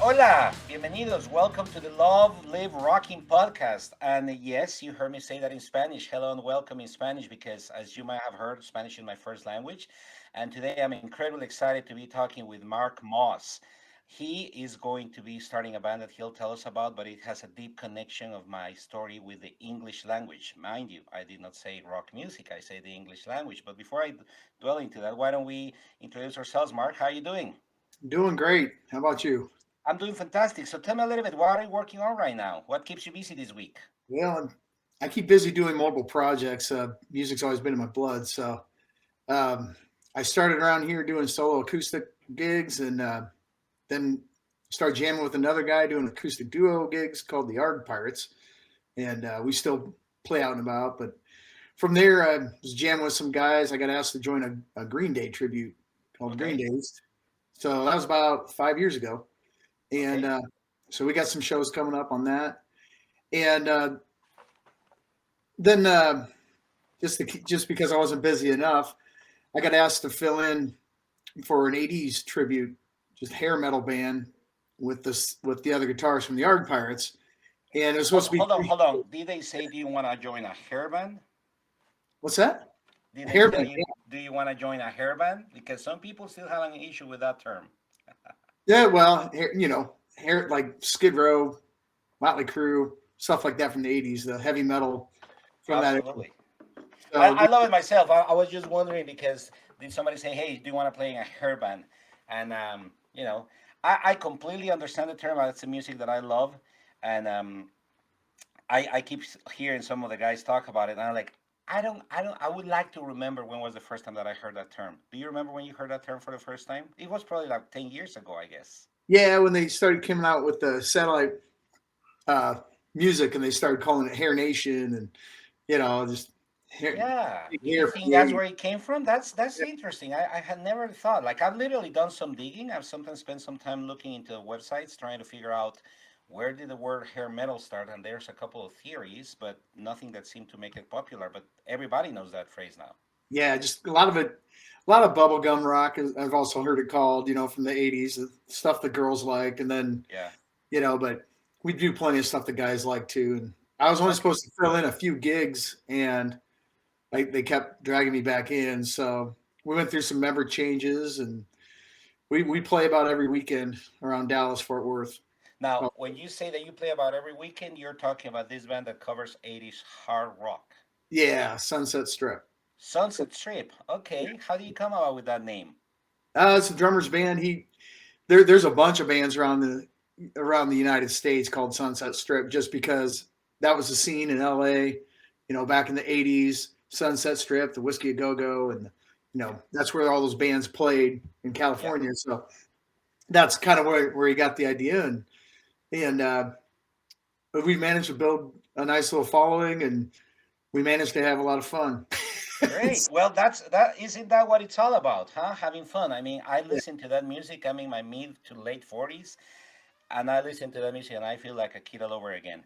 Hola, bienvenidos. Welcome to the LoveLiveRocking Podcast. And yes, you heard me say that in Spanish. Hello and welcome in Spanish because, as you might have heard, Spanish is my first language. And today I'm incredibly excited to be talking with Mark Moss. He is going to be starting a band that he'll tell us about, but it has a deep connection of my story with the English language. Mind you, I did not say rock music, I say the English language. But before I dwell into that, why don't we introduce ourselves? Mark, how are you doing? Doing great. How about you? I'm doing fantastic. So tell me a little bit, what are you working on right now? What keeps you busy this week? Well, I keep busy doing mobile projects. Music's always been in my blood. So um, I started around here doing solo acoustic gigs and then started jamming with another guy doing acoustic duo gigs called the Arg Pirates. And we still play out and about. But from there, I was jamming with some guys. I got asked to join a Green Day tribute called Green Okay, Dazed. So that was about 5 years ago. And okay. so we got some shows coming up on that. And then just because I wasn't busy enough, I got asked to fill in for an '80s tribute, just hair metal band with the other guitarists from the Arg Pirates, and it was supposed Hold, to be hold on, hold on. Did they say, do you want to join a hair band? what's that? Did they Hair tell band. you, do you want to join a hair band? Because some people still have an issue with that term. Yeah, well, hair like Skid Row, Motley Crue, stuff like that from the '80s, the heavy metal from that. Absolutely. So I love it myself. I was just wondering because did somebody say, hey, do you want to play in a hair band? And, I completely understand the term. It's the music that I love. And I keep hearing some of the guys talk about it. And I'm like, I would like to remember when was the first time that I heard that term. Do you remember when you heard that term for the first time? It was probably like 10 years ago, I guess. yeah, when they started coming out with the satellite uh, music and they started calling it Hair Nation and just hair, Yeah. Do you hair think that's parade. where it came from? That's interesting. I had never thought. Like I've literally done some digging. I've sometimes spent some time looking into websites trying to figure out where did the word hair metal start, and there's a couple of theories, but nothing that seemed to make it popular. But everybody knows that phrase now. Yeah, just a lot of it, a lot of bubblegum rock. I've also heard it called, from the '80s, the stuff the girls like, and then Yeah. but we do plenty of stuff the guys like too. And I was only Okay. supposed to fill in a few gigs, and they kept dragging me back in. So we went through some member changes, and we play about every weekend around Dallas, Fort Worth. Now, Oh, when you say that you play about every weekend, you're talking about this band that covers 80s hard rock. yeah, Sunset Strip. Sunset Strip. Okay. How do you come about with that name? It's a drummer's band. There's a bunch of bands around the United States called Sunset Strip just because that was the scene in LA, back in the '80s. Sunset Strip, the Whiskey a Go Go, and Yeah. that's where all those bands played in Yeah. California. So that's kind of where he got the idea, and we managed to build a nice little following, and we managed to have a lot of fun. Great. Well, that isn't that what it's all about, huh? Having fun. I mean, I listen to that music. I'm in my mid to late 40s, and I listen to that music, and I feel like a kid all over again.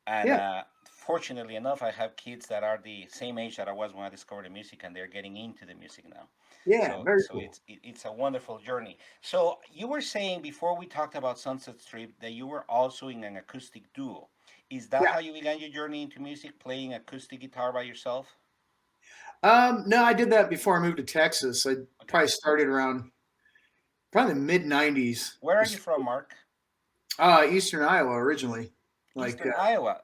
And Yeah, fortunately enough, I have kids that are the same age that I was when I discovered the music, and they're getting into the music now. yeah, So, very so cool. it's a wonderful journey. So you were saying before we talked about Sunset Strip that you were also in an acoustic duo. Is that Yeah. how you began your journey into music, playing acoustic guitar by yourself? No, I did that before I moved to Texas. I Okay. probably started around probably the mid '90s. Where are you from, Mark? Eastern Iowa originally. Like, Eastern Iowa.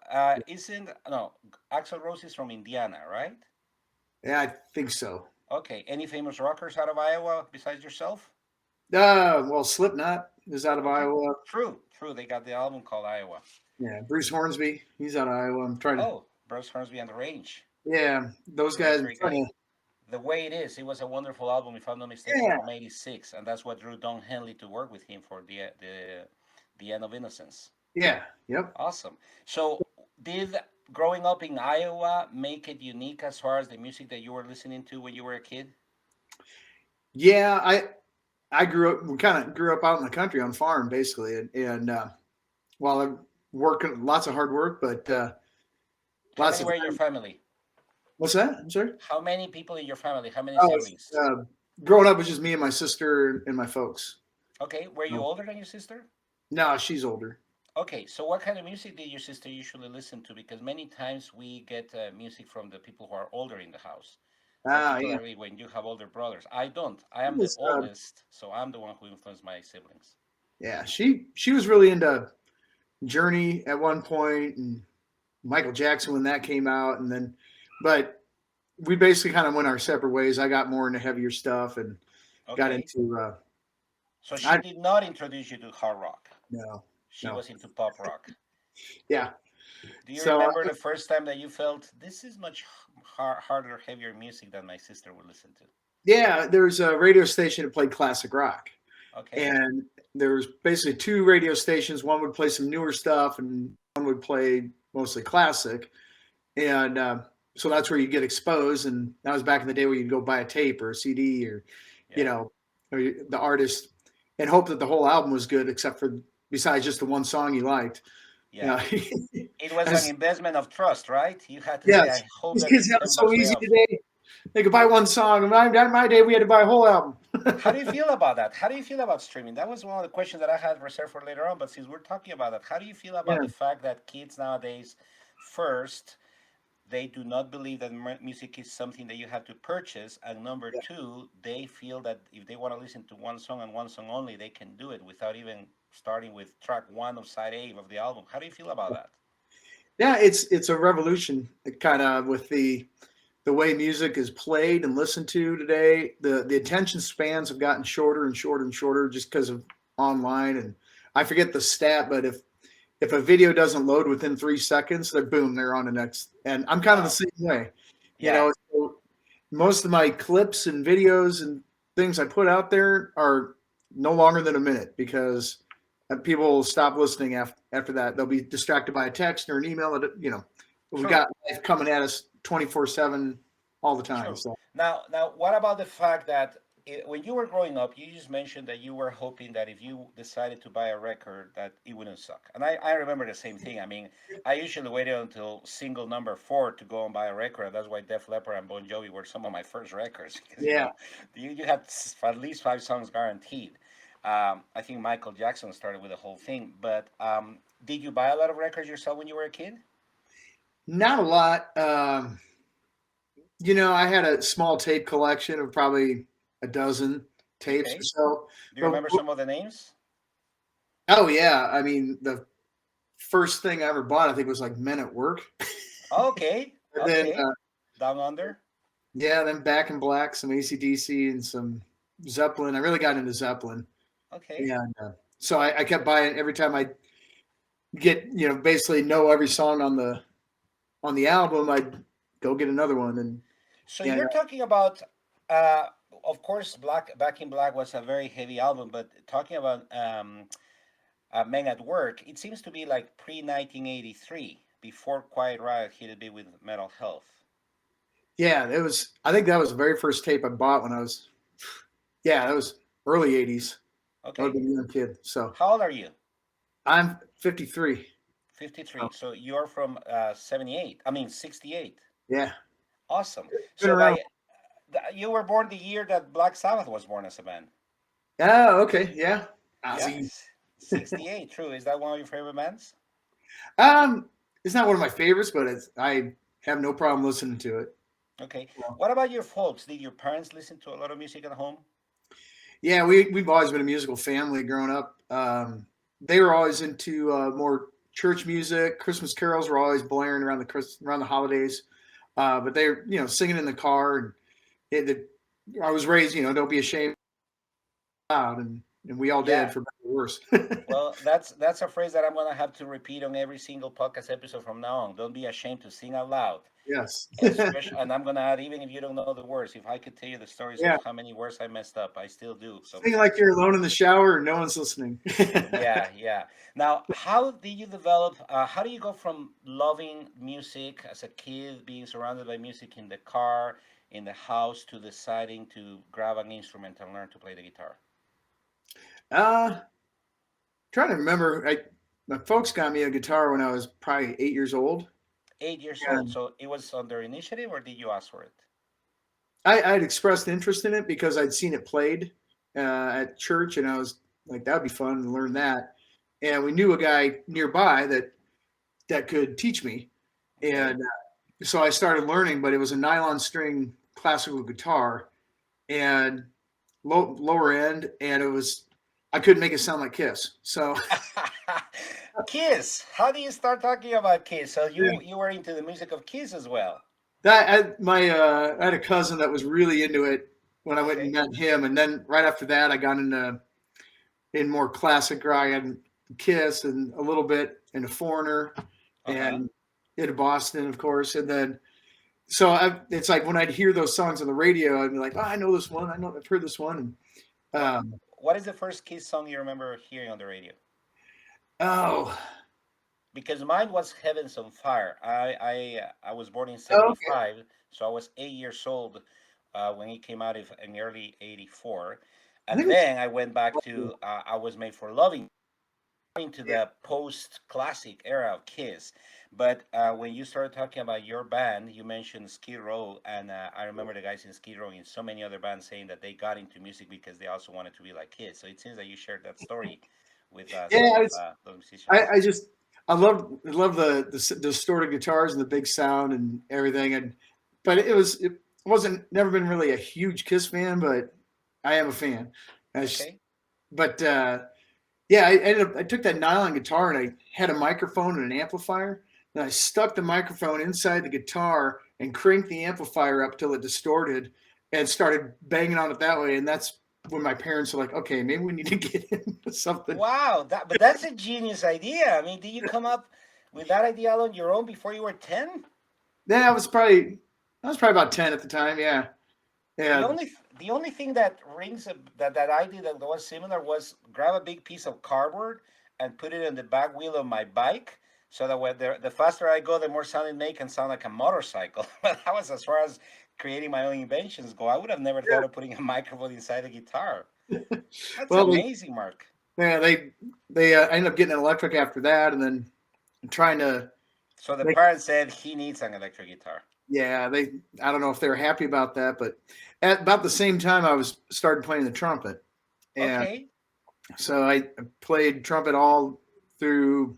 Isn't no Axl Rose is from Indiana, right? yeah, I think so. Okay. Any famous rockers out of Iowa besides yourself? Well, Slipknot is out of Okay. Iowa. True. True. They got the album called Iowa. Yeah, Bruce Hornsby, he's out of Iowa. I'm trying to. Oh, Bruce Hornsby and the Range. Yeah, those That's guys. I'm very good. trying to. The Way It Is. It was a wonderful album, if I'm not mistaken, Yeah, from '86, and that's what drew Don Henley to work with him for the End of Innocence. yeah, yep. Awesome. So, did growing up in Iowa make it unique as far as the music that you were listening to when you were a kid? Yeah, I grew up. We kind of grew up out in the country on farm basically, and while I'm working, lots of hard work, but How lots many of were in your family? what's that? I'm sorry. How many people in your family? How many Oh, siblings? growing up was just me and my sister and my folks. Okay, were you So, older than your sister? No, she's older. Okay, so what kind of music did your sister usually listen to? Because many times we get music from the people who are older in the house, Yeah. particularly when you have older brothers. I don't. I She am the was, oldest, so I'm the one who influenced my siblings. yeah, she was really into Journey at one point and Michael Jackson when that came out, and then, but we basically kind of went our separate ways. I got more into heavier stuff and got Okay, into so she I did not introduce you to hard rock. no She no was into pop rock. yeah. Do you So remember the first time that you felt this is much harder, heavier music than my sister would listen to? yeah, there's a radio station that played classic rock, Okay, and there was basically two radio stations. One would play some newer stuff, and one would play mostly classic. And so that's where you get exposed. And that was back in the day where you'd go buy a tape or a CD or, you yeah, know, or the artist and hope that the whole album was good, except for besides just the one song you liked. You yeah. know, It was an as, investment of trust, right? You had to say, yes, I hope these that kids this have it ten so bucks pay easy off. today. They could buy one song. And my day, we had to buy a whole album. How do you feel about that? How do you feel about streaming? That was one of the questions that I had reserved for later on. But since we're talking about that, how do you feel Yeah, about the fact that kids nowadays, first, they do not believe that music is something that you have to purchase, and number yeah, two, they feel that if they want to listen to one song and one song only, they can do it without even starting with track one of side A of the album. How do you feel about that? yeah. It's a revolution, kind of with the way music is played and listened to today. The attention spans have gotten shorter and shorter and shorter just because of online. And I forget the stat, but if a video doesn't load within 3 seconds, they're boom, they're on the next. And I'm kind of the Wow. same way. You Yeah. know, so most of my clips and videos and things I put out there are no longer than a minute because people will stop listening after that. They'll be distracted by a text or an email. We True. got life coming at us 24/7 all the time. True. So Now, what about the fact that when you were growing up, you just mentioned that you were hoping that if you decided to buy a record, that it wouldn't suck. And I remember the same thing. I mean, I usually waited until single number four to go and buy a record. That's why Def Leppard and Bon Jovi were some of my first records because yeah, you had at least five songs guaranteed. I think Michael Jackson started with the whole thing. But did you buy a lot of records yourself when you were a kid? not a lot. I had a small tape collection of probably a dozen tapes or Okay. so. Do you But remember some of the names? oh yeah, I mean the first thing I ever bought, I think was like Men at Work, Okay. and then Okay. Down Under. yeah, then Back in Black, some AC/DC, and some Zeppelin. I really got into Zeppelin, Okay. and so I kept buying every time I get basically know every song on the album. I'd go get another one, So and you're talking about, uh, of course, Back in Black was a very heavy album, but talking about Men at Work, it seems to be like pre 1983, before Quiet Riot hit a bit with Mental Health. yeah, it was. I think that was the very first tape I bought when I was. Yeah, that was early '80s. I was Okay. a young kid, so How old are you? I'm 53. 53. So, So you're from 78. I mean, 68. yeah, Awesome. been So around. you were born the year that Black Sabbath was born as a band. Oh, okay, yeah. Ozzy. Yes. 68. True. Is that one of your favorite bands? Um, it's not one of my favorites, but I have no problem listening to it. Okay. So, What about your folks? Did your parents listen to a lot of music at home? yeah, we've always been a musical family growing up. They were always into more church music. Christmas carols were always blaring around the holidays. But they're singing in the car, and I was raised don't be ashamed loud, and we all did Yeah. for better or worse. Well, that's a phrase that I'm gonna have to repeat on every single podcast episode from now on. Don't be ashamed to sing out loud. Yes. Especially, and I'm gonna add, even if you don't know the words, if I could tell you the stories of Yeah. how many words I messed up, I still do. So Sing like you're alone in the shower and no one's listening. yeah, yeah. Now, how did you develop? How do you go from loving music as a kid, being surrounded by music in the car, in the house, to deciding to grab an instrument and learn to play the guitar? uh, Trying to remember. My folks got me a guitar when I was probably 8 years old. 8 years old. And So it was on their initiative, or did you ask for it? I had expressed interest in it because I'd seen it played at church, and I was like, that would be fun to learn that. and we knew a guy nearby that could teach me, Okay. and so I started learning. But it was a nylon string classical guitar, and lower end, and it was I couldn't make it sound like Kiss. So Kiss. How do you start talking about Kiss? So yeah, you were into the music of Kiss as well. I had a cousin that was really into it when I went and Okay. met him, and then right after that, I got in more classic rock and Kiss, and a little bit into Foreigner, Uh-huh. and into Boston, of course, and then. It's like when I'd hear those songs on the radio, I'd be like, "Oh, I know this one. I've heard this one." And What um, what is the first Kiss song you remember hearing on the radio? oh, Because mine was Heavens on Fire. I was born in okay. '75, so I was 8 years old when it came out in early '84, I and think it then I went back was, to I Was Made for Loving, into yeah. the post-classic era of Kiss. But when you started talking about your band, you mentioned Skid Row, and I remember the guys in Skid Row and so many other bands saying that they got into music because they also wanted to be like Kiss. So it seems that you shared that story with some Yeah, of it's those musicians. I just I love the distorted guitars and the big sound and everything, and but it wasn't never been really a huge Kiss fan, but I am a fan. I just, Okay. but yeah, I took that nylon guitar and I had a microphone and an amplifier, and I stuck the microphone inside the guitar and cranked the amplifier up till it distorted, and started banging on it that way, and that's when my parents were like, "Okay, maybe we need to get into something." Wow, but that's a genius idea. I mean, did you come up with that idea all on your own before you were 10? Then I was probably about 10 at the time. Yeah, The yeah, only the only thing that that I did that was similar was grab a big piece of cardboard and put it in the back wheel of my bike, so that when the faster I go, the more sound it make and sound like a motorcycle. But that was as far as creating my own inventions go. I would have never thought of putting a microphone inside a guitar. yeah. That's Well, amazing, Mark. yeah, they ended up getting an electric after that, and then trying to So the make. parents said he needs an electric guitar. Yeah, they. I don't know if they were happy about that, but at about the same time, I was started playing the trumpet, and Okay. so I played trumpet all through,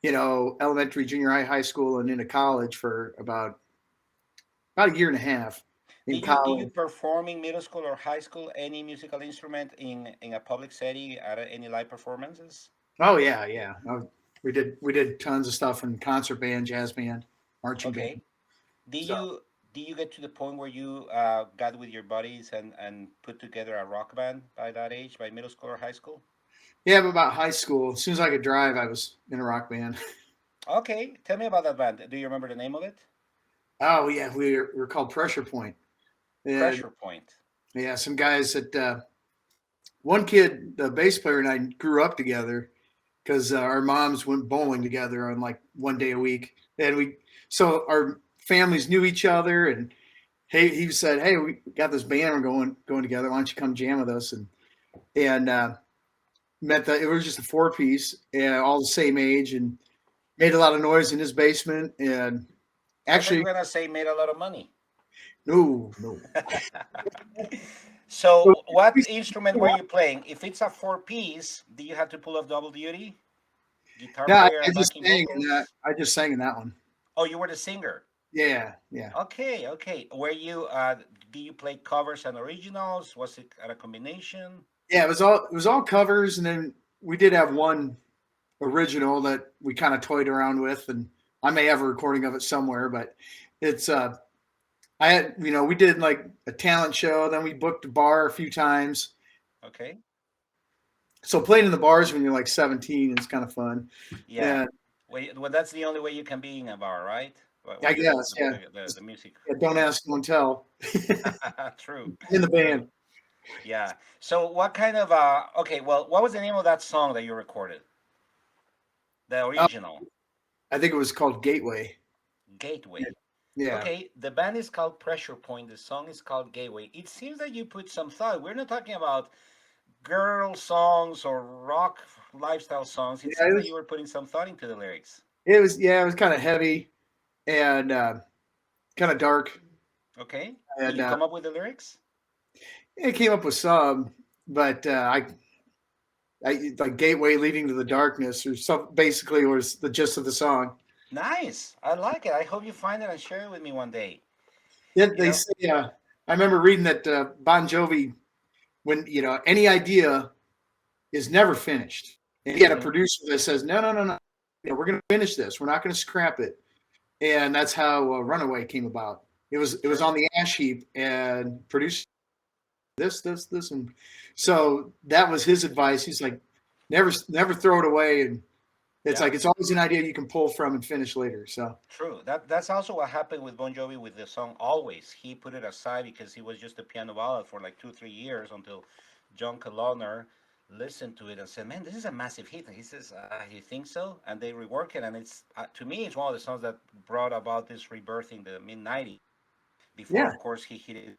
elementary, junior high, high school, and into college for about a year and a half in Did you college. perform in middle school or high school any musical instrument in a public setting at any live performances? Oh yeah, yeah. We did tons of stuff in concert band, jazz band, marching band. Okay. Did So you did you get to the point where you got with your buddies and put together a rock band by that age, by middle school or high school? yeah, but about high school, as soon as I could drive, I was in a rock band. Okay, tell me about that band. Do you remember the name of it? Oh yeah, we were called Pressure Point, and Pressure Point. yeah, some guys that one kid, the bass player, and I grew up together because our moms went bowling together on like one day a week, and so our families knew each other, and he said, "Hey, we got this band we're going together. Why don't you come jam with us?" And met it was just a four piece, and all the same age, and made a lot of noise in his basement, and I thought you actually, were gonna say made a lot of money. no, no. So, what instrument were you playing? If it's a four-piece, do you have to pull off double duty? Guitar No, player I and just backing sang in that. vocals? I just sang in that one. Oh, you were the singer. Yeah, yeah, Okay, okay. Were you do you play covers and originals? Was it a combination? yeah. It was all covers, and then we did have one original that we kind of toyed around with, and I may have a recording of it somewhere. But it's I had we did like a talent show, then we booked a bar a few times. Okay. So playing in the bars when you're like 17 is kind of fun. Yeah. And Well, that's the only way you can be in a bar, right? I When guess, yeah. the music Yeah, don't ask, don't tell. true, In the true. band. Yeah. So what kind of okay, well, what was the name of that song that you recorded? The Uh, original, I think it was called Gateway. Gateway. Yeah. Okay, the band is called Pressure Point. The song is called Gateway. It seems that you put some thought. We're not talking about girl songs or rock lifestyle songs. It Yeah, seems that you were putting some thought into the lyrics. it was kind of heavy and kind of dark. Okay, did And you come up with the lyrics? it came up with some, but like Gateway Leading to the Darkness, or some basically was the gist of the song. Nice. I like it. I hope you find it and share it with me one day. Then You they know, say, I remember reading that Bon Jovi, when any idea is never finished, and he had a hmm producer that says, no, no, no, no, we're going to finish this. We're not going to scrap it, and that's how Runaway came about. It was sure. on the ash heap, and produced this, and so that was his advice. He's like, never throw it away, and it's Yeah. like it's always an idea you can pull from and finish later. So True. That's also what happened with Bon Jovi with the song "Always." He put it aside because he was just a piano ballad for like 2 3 years until John Kalodner listened to it and said, "Man, this is a massive hit." And he says, "You think so?" And they rework it, and it's to me, it's one of the songs that brought about this rebirth in the mid '90s. Before, yeah. of course, he hit it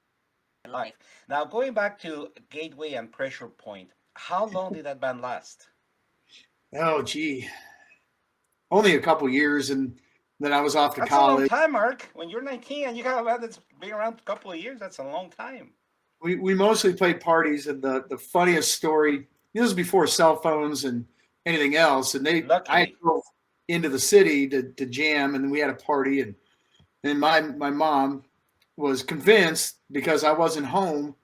live. Now, going back to Gateway and Pressure Point, how long did that band last? Oh, gee, only a couple years, and then I was off to That's a long college. time, Mark. When you're 19 and you got a band that's been around a couple of years, that's a long time. We mostly played parties, and the funniest story. This was before cell phones and anything else, and I Luckily. drove into the city to jam, and we had a party, and my mom was convinced because I wasn't home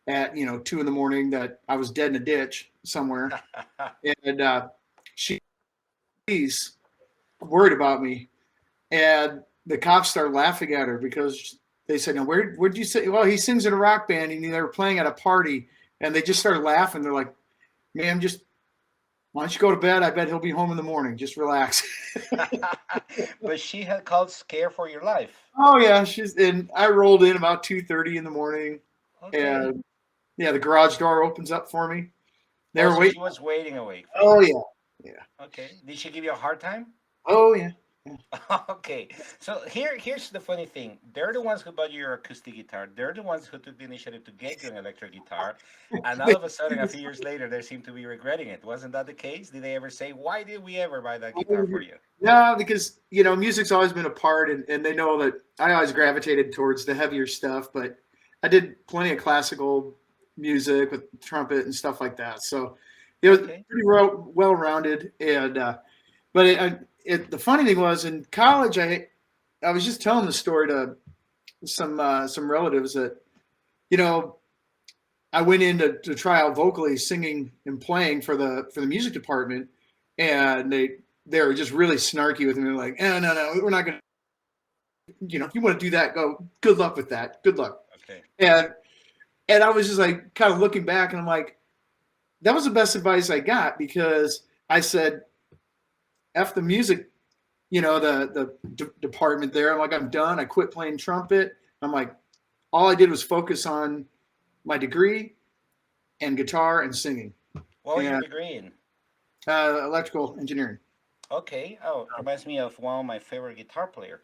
at 2 in the morning that I was dead in a ditch somewhere, and she's worried about me, and the cops started laughing at her because they said, "No, where'd you say?" Well, he sings in a rock band, and they were playing at a party, and they just started laughing. They're like, "Ma'am, just why don't you go to bed? I bet he'll be home in the morning. Just relax." But she had called Scare for Your Life. Oh yeah, and I rolled in about 2:30 in the morning, Okay. and yeah, the garage door opens up for me. They Oh, were so she waiting. was waiting awake for Oh you. yeah, yeah. Okay. Did she give you a hard time? Oh yeah. Okay, so here's the funny thing. They're the ones who bought you your acoustic guitar. They're the ones who took the initiative to get you an electric guitar, and all of a sudden, a few years later, they seem to be regretting it. Wasn't that the case? Did they ever say, "Why did we ever buy that guitar for you"? No, because music's always been a part, and they know that I always gravitated towards the heavier stuff. But I did plenty of classical music with trumpet and stuff like that. So it was Okay. pretty well rounded. And but the funny thing was in college, I was just telling the story to some relatives that you know I went in to try out vocally singing and playing for the music department, and they were just really snarky with me. They're like, "Oh, no, no, we're not gonna. If you want to do that, go. Good luck with that. Good luck." Okay. And I was just like, kind of looking back, and I'm like, that was the best advice I got because I said, "F the music." The department there. I'm like, I'm done. I quit playing trumpet. I'm like, all I did was focus on my degree and guitar and singing What was your and degree in? electrical engineering. Okay. Oh, reminds me of one of my favorite guitar players.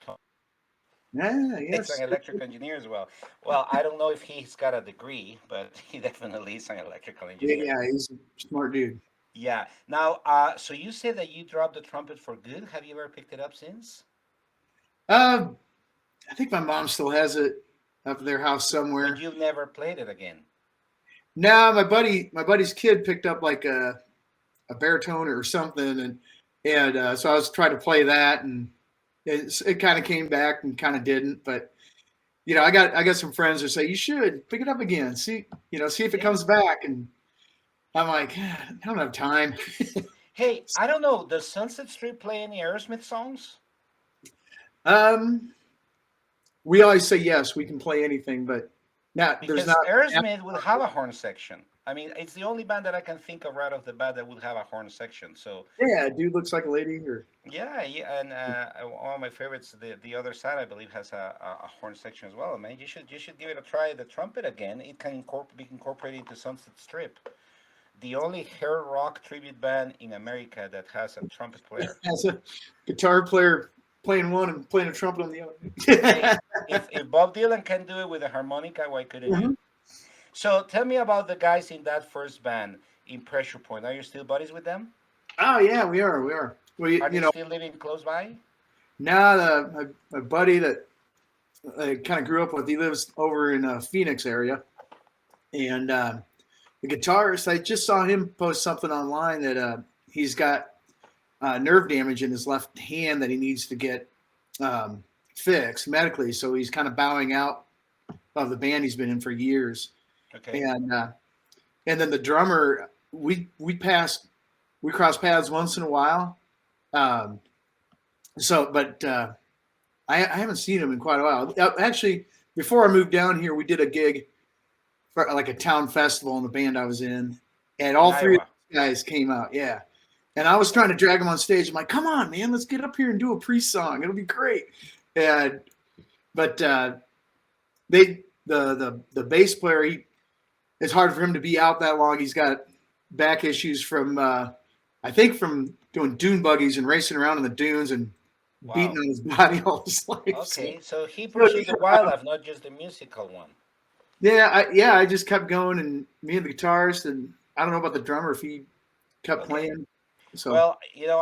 Yeah, He's an yes. electrical engineer as well. Well, I don't know if he's got a degree, but he definitely is an electrical engineer. Yeah, he's a smart dude. Yeah. Now, so you said that you dropped the trumpet for good. Have you ever picked it up since? Uh, I think my mom still has it up at their house But somewhere. you've never played it again. No, my buddy's kid picked up like a baritone or something, and so I was trying to play that, and it kind of came back and kind of didn't. But I got some friends who say you should pick it up again, see if it Yeah. comes back, and I'm like, I don't have time. Hey, I don't know. Does Sunset Strip play any Aerosmith songs? um, we always say yes, we can play anything, but there's Because not. Aerosmith would have a horn section. I mean, it's the only band that I can think of right off the bat that would have a horn section. So Yeah, dude looks like a lady, or yeah, yeah, and one of my favorites, the other side, I believe, has a horn section as well. Man, you should give it a try. The trumpet again. It can be incorporated into Sunset Strip, the only hair rock tribute band in America that has a trumpet player. has a guitar player playing one and playing a trumpet on the Hey, other. if Bob Dylan can do it with a harmonica, why couldn't you? Mhm. So tell me about the guys in that first band in Pressure Point. Are you still buddies with them? Oh yeah, we are. We are. We Are they still living close by? now my buddy that I kind of grew up with, he lives over in Phoenix area, and the guitarist, I just saw him post something online that he's got nerve damage in his left hand that he needs to get fixed medically. So he's kind of bowing out of the band he's been in for years. Okay. And then the drummer, we cross paths once in a while. But I haven't seen him in quite a while. Actually, before I moved down here, we did a gig for like a town festival in the band I was in, and all three of these guys came out. Yeah. And I was trying to drag him on stage. I'm like, come on, man, let's get up here and do a pre-song. It'll be great. But the bass player, it's hard for him to be out that long. He's got back issues from, I think, from doing dune buggies and racing around in the dunes and beating on his body all his life. Okay, so he pursued the wildlife, not just the musical one. Yeah, I just kept going, and me and the guitarist, and I don't know about the drummer if he kept playing. So. Well,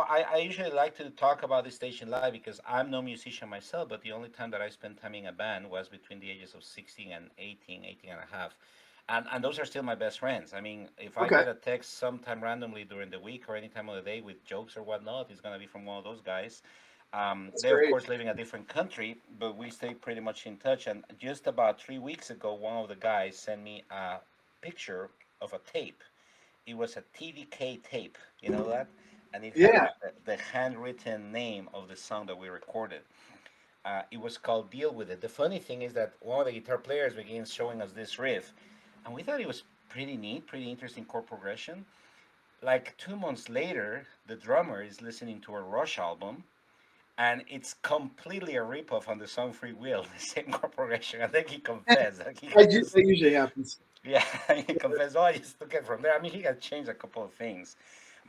I usually like to talk about this station live because I'm no musician myself, but the only time that I spent time in a band was between the ages of 16 and 18 and a half. And those are still my best friends. I mean, if I get a text sometime randomly during the week or any time of the day with jokes or whatnot, it's going to be from one of those guys. They're, of course, living in a different country, but we stay pretty much in touch. And just about 3 weeks ago, one of the guys sent me a picture of a tape. It was a TDK tape, you know that? And it had the handwritten name of the song that we recorded. It was called Deal With It. The funny thing is that one of the guitar players begins showing us this riff, and we thought it was pretty neat, pretty interesting chord progression. Like 2 months later, the drummer is listening to a Rush album, and it's completely a ripoff on the song Free Will, the same chord progression. I think he confessed. That usually happens. Yeah, he confessed, I just took it from there. I mean, he had changed a couple of things,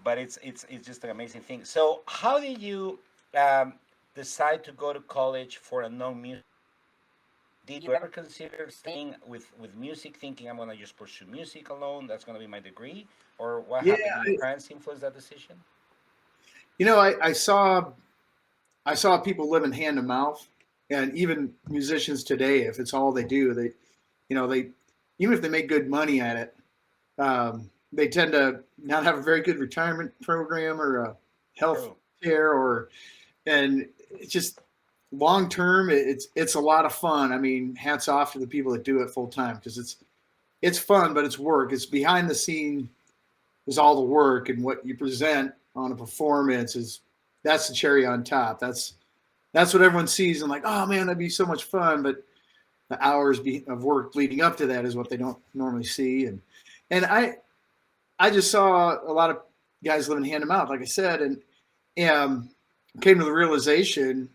but it's just an amazing thing. So how did you decide to go to college for a non-music? Did you ever consider staying with music, thinking I'm going to just pursue music alone, that's going to be my degree? Or what happened? Did your parents influence that decision? I saw people living hand to mouth, and even musicians today, if it's all they do, they even if they make good money at it, they tend to not have a very good retirement program or a health care, and it's just long term. It's a lot of fun. I mean, hats off to the people that do it full time, because it's fun, but it's work. It's behind the scene is all the work, and what you present on a performance that's the cherry on top. That's what everyone sees and like, oh man, that'd be so much fun, but the hours of work leading up to that is what they don't normally see. And I just saw a lot of guys living hand to mouth, like I said, and came to the realization,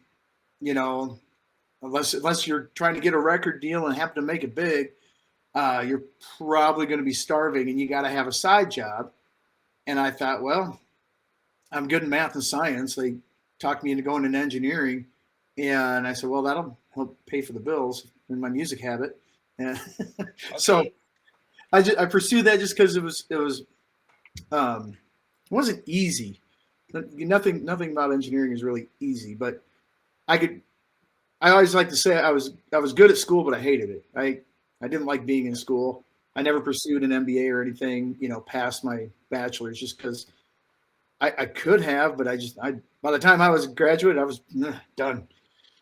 unless you're trying to get a record deal and happen to make it big, you're probably going to be starving, and you got to have a side job. And I thought, well, I'm good in math and science. They talked me into going into engineering, and I said, well, that'll help pay for the bills in my music habit. And so I pursued that just because it wasn't easy. Nothing about engineering is really easy, but I always like to say I was good at school, but I hated it. I didn't like being in school. I never pursued an MBA or anything, past my bachelor's, just because I could have, but by the time I was a graduate, I was done.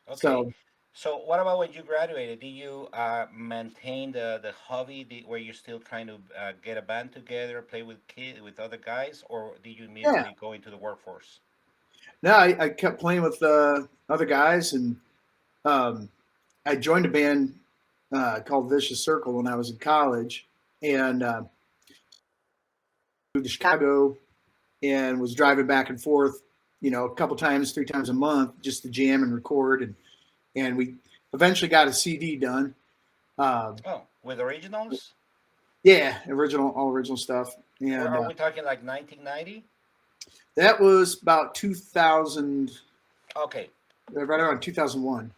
Okay. So what about when you graduated? Did you maintain the hobby where you still kind of get a band together, play with other guys, or did you immediately go into the workforce? No, I kept playing with other guys, and I joined a band called Vicious Circle when I was in college, and moved to Chicago and was driving back and forth, a couple times, 3 times a month, just to jam and record, and we eventually got a CD done. With originals? Yeah, all original stuff. And are we talking like 1990? That was about 2000. Okay. Right around 2001.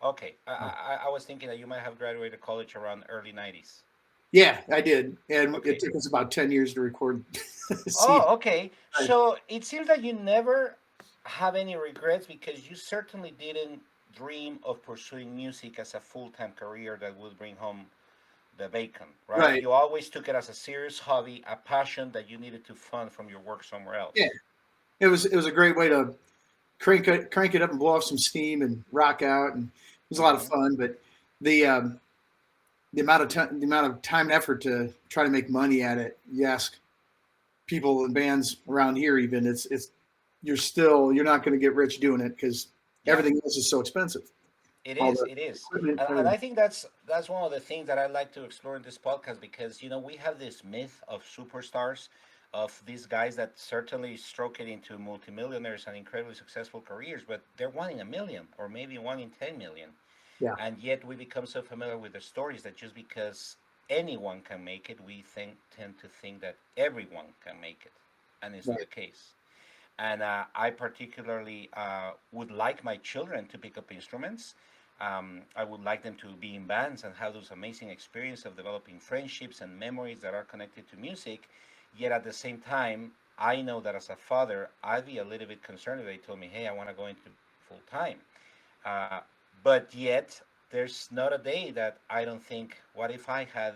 Okay. I was thinking that you might have graduated college around early 90s. Yeah, I did. And it took us about 10 years to record. Okay. So it seems like you never have any regrets, because you certainly didn't dream of pursuing music as a full-time career that would bring home the bacon, right? Right. You always took it as a serious hobby, a passion that you needed to fund from your work somewhere Yeah. else. It was a great way to crank it up and blow off some steam and rock out, and it was a lot of Hmm. fun. But the um, the amount of time and effort to try to make money at it, you ask people and bands around here, even it's you're not going to get rich doing it because Yeah. everything else is so expensive. It All is. the It is. equipment, And everything. I think that's one of the things that I like to explore in this podcast because we have this myth of superstars, of these guys that certainly stroke it into multimillionaires and incredibly successful careers, but they're one in a million or maybe one in 10 million, Yeah. and yet we become so familiar with the stories that just because anyone can make it, we tend to think that everyone can make it, and it's not the Right. case. And I particularly would like my children to pick up instruments. I would like them to be in bands and have those amazing experience of developing friendships and memories that are connected to music. Yet at the same time, I know that as a father, I'd be a little bit concerned if they told me, "Hey, I want to go into full time." Uh, but yet, there's not a day that I don't think, "What if I had,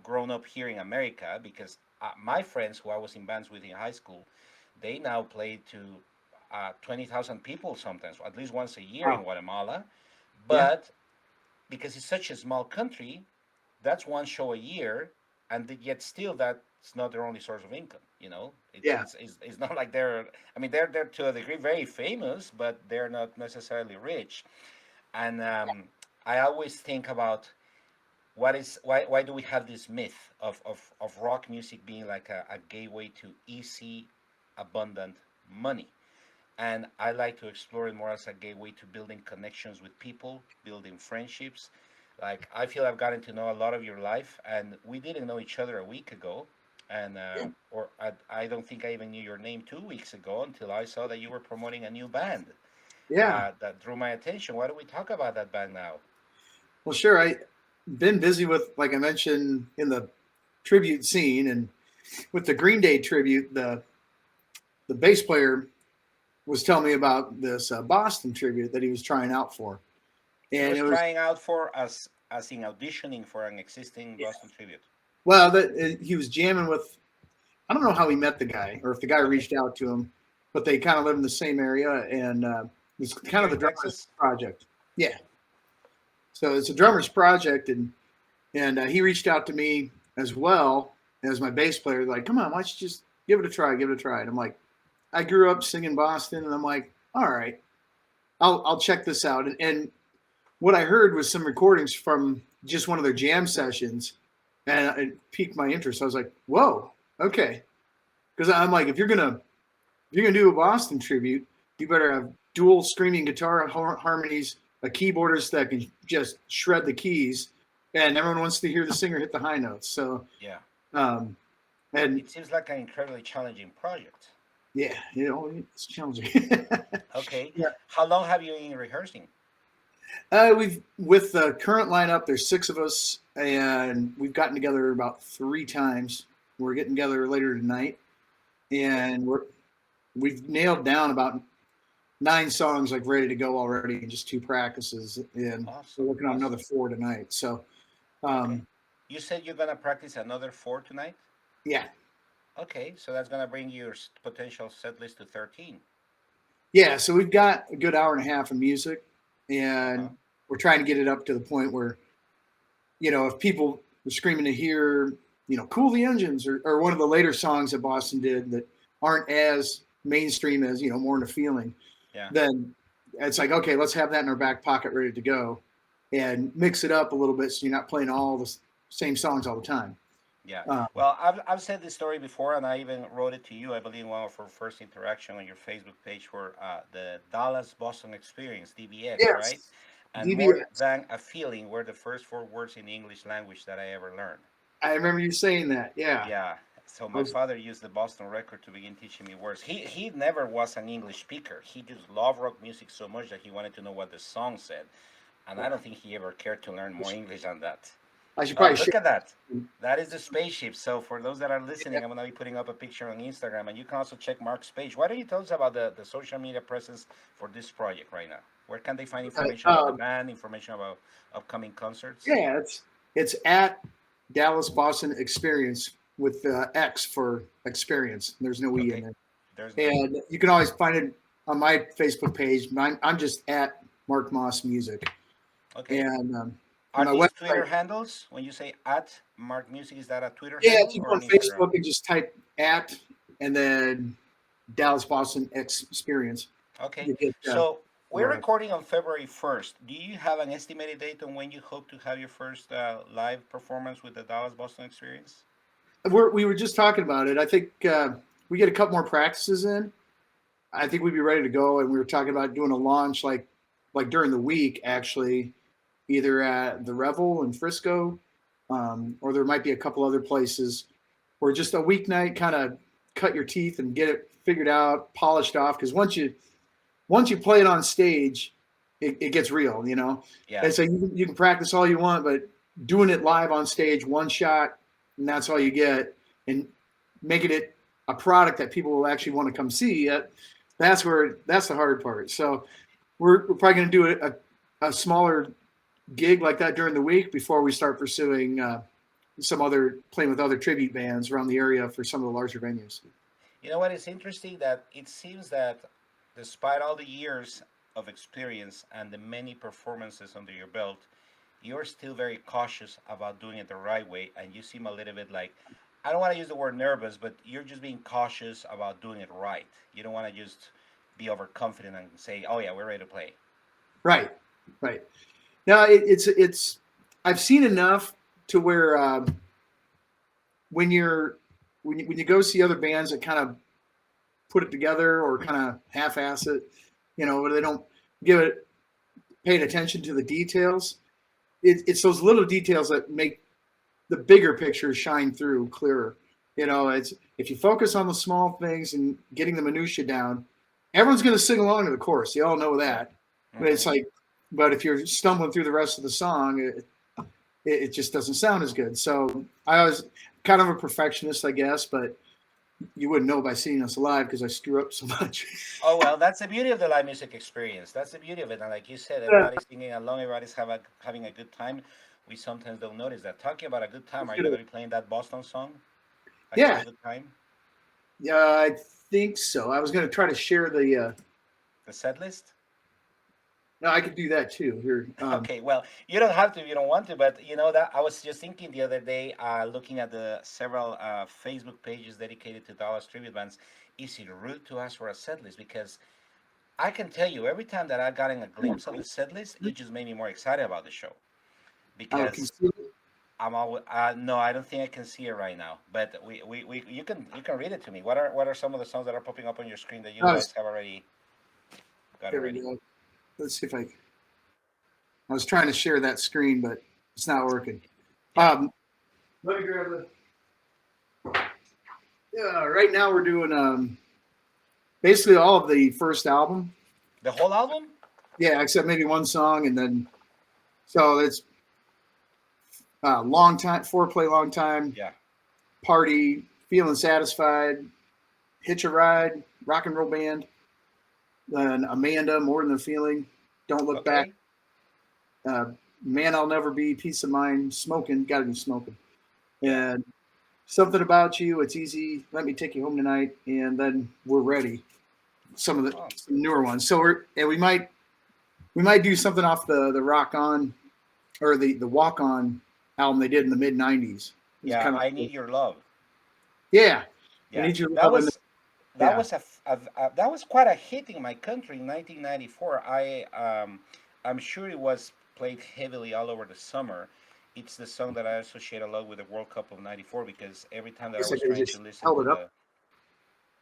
grown up here in America?" Because my friends who I was in bands with in high school, they now play to 20,000 people sometimes, at least once a year in Wow. Guatemala. Yeah. But because it's such a small country, that's one show a year, and yet still that's not their only source of income. It's Yeah. it's it's not like they're. I mean, they're to a degree very famous, but they're not necessarily rich. And I always think about why do we have this myth of rock music being like a gateway to easy, abundant money. And I like to explore it more as a gateway to building connections with people, building friendships. Like I feel I've gotten to know a lot of your life, and we didn't know each other a week ago, and Yeah. or I don't think I even knew your name 2 weeks ago until I saw that you were promoting a new band Yeah. that drew my attention. Why don't we talk about that band now? Well, sure. I been busy with, like I mentioned, in the tribute scene, and with the Green Day tribute, the bass player was telling me about this Boston tribute that he was trying out for, He and was it was, trying out for us as in auditioning for an existing Boston tribute. well, that he was jamming with. I don't know how he met the guy, or if the guy Okay, reached out to him, but they kind of live in the same area, and it's kind here of the in drummer's Texas. project. Yeah, so it's a drummer's project, and he reached out to me as well as my bass player. Like, come on, why don't you just give it a try? Give it a try. And I'm like, I grew up singing Boston, and I'm like, all right, I'll check this out. And what I heard was some recordings from just one of their jam sessions, and it piqued my interest. I was like, whoa, okay, because I'm like, if you're gonna do a Boston tribute, you better have dual screaming guitar harmonies, a keyboardist that can just shred the keys, and everyone wants to hear the singer hit the high notes. So, Yeah, um, and it seems like an incredibly challenging project. yeah, it's challenging. Okay, Yeah. how long have you been rehearsing? We've with the current lineup. There's six of us, and we've gotten together about three times. We're getting together later tonight, Okay, and we've nailed down about nine songs like ready to go already in just two practices, and we're awesome, working on another awesome. four tonight. So, Okay, um, you said you're gonna practice another four tonight. yeah, Okay, so that's gonna bring your potential set list to 13. yeah. So we've got a good hour and a half of music, Uh huh. and we're trying to get it up to the point where if people were screaming to hear, "Cool the Engines" or one of the later songs that Boston did that aren't as mainstream as "More in the Feeling," Yeah, then it's like, okay, let's have that in our back pocket ready to go, and mix it up a little bit so you're not playing all the same songs all the time. yeah. Uh, Well, I've said this story before, and I even wrote it to you. I believe one of our first interaction on your Facebook page for the Dallas Boston Experience (DBX), right? yes, And more DBS. than a feeling were the first four words in the English language that I ever learned. I remember you saying that. Yeah, Yeah. So I my was. father used the Boston record to begin teaching me words. He never was an English speaker. He just loved rock music so much that he wanted to know what the song said. And I don't think he ever cared to learn more English than that. I should Oh, probably share. look at that. That is the spaceship. So for those that are Yeah. listening, I'm gonna be putting up a picture on Instagram, and you can also check Mark's page. Why don't you tell us about the social media presence for this project right now? Where can they find Right. information about the band, information about upcoming concerts? Yeah, It's at Dallas Boston Experience with X for experience. There's no E in Okay. there. There's no E. And you can always find it on my Facebook page. I'm just at Mark Moss Music. Okay. And Are my these Twitter website, handles? When you say at Mark Music, is that a Twitter yeah, if handle you go or on an Instagram? Facebook and just type at and then Dallas Boston Experience, Okay. you get So we're where recording on February 1st. Do you have an estimated date on when you hope to have your first live performance with the Dallas Boston Experience? we were just talking about it. I think we get a couple more practices in. I think we'd be ready to go. And we were talking about doing a launch like during the week, actually, either at the Revel in Frisco, or there might be a couple other places, or just a weeknight kind of cut your teeth and get it figured out, polished off. Because once you play it on stage, it gets real, you know. Yeah. And so you can practice all you want, but doing it live on stage, one shot, and that's all you get, and making it a product that people will actually want to come see. That's the hard part. So we're probably going to do a smaller gig like that during the week before we start pursuing some other playing with other tribute bands around the area for some of the larger venues. You know what? It's interesting that it seems that despite all the years of experience and the many performances under your belt, you're still very cautious about doing it the right way. And you seem a little bit like, I don't want to use the word nervous, but you're just being cautious about doing it right. You don't want to just be overconfident and say, oh, yeah, we're ready to play. Right, right. Now it's I've seen enough to where when you go see other bands that kind of put it together or kind of half-ass it, you know, where they don't give it paying attention to the details. It's those little details that make the bigger picture shine through clearer. You know, it's if you focus on the small things and getting the minutia down, everyone's going to sing along to the chorus. You all know that. But Mm-hmm. it's like, but if you're stumbling through the rest of the song, it just doesn't sound as good. So I was kind of a perfectionist, I guess, but you wouldn't know by seeing us live because I screw up so much. Oh, well, that's the beauty of the live music experience. That's the beauty of it. And like you said, everybody's singing along, everybody's having a good time. We sometimes don't notice that. Talking about a good time, are you going to be playing that Boston song? I Have Yeah, a Good Time? yeah, I think so. I was going to try to share the. The set list? No, I could do that too. Here, Okay, well, you don't have to if you don't want to, but you know that I was just thinking the other day, looking at the several Facebook pages dedicated to Dallas tribute bands. Is it rude to ask for a set list? Because I can tell you, every time that I got in a glimpse of the set list, it just made me more excited about the show. can Because see it. I'm always, no, I don't think I can see it right now. But you can read it to me. What are some of the songs that are popping up on your screen that you Oh, guys have already got there we already? go. Let's see if I was trying to share that screen, but it's not working. Yeah. Let me grab the. Yeah, right now we're doing basically all of the first album. The whole album? Yeah, except maybe one song, and then so it's long time foreplay, long time Yeah. party, feeling satisfied, hitch a ride, rock and roll band, then Amanda, more than a feeling, don't look back, Okay. man, I'll never be, peace of mind, smoking, gotta be smoking, Yeah. and something about you, it's easy, let me take you home tonight, and then we're ready. Some of Oh, some newer ones. So we might do something off the Rock On or the Walk On album they did in the mid '90s. It's yeah. kind of I Need Your Love. yeah. I Yeah. need your That love and was that yeah. was that was quite a hit in my country in 1994. I'm sure it was played heavily all over the summer. It's the song that I associate a lot with the World Cup of '94 because every time I that I guess I was could have trying to just listen held to it up.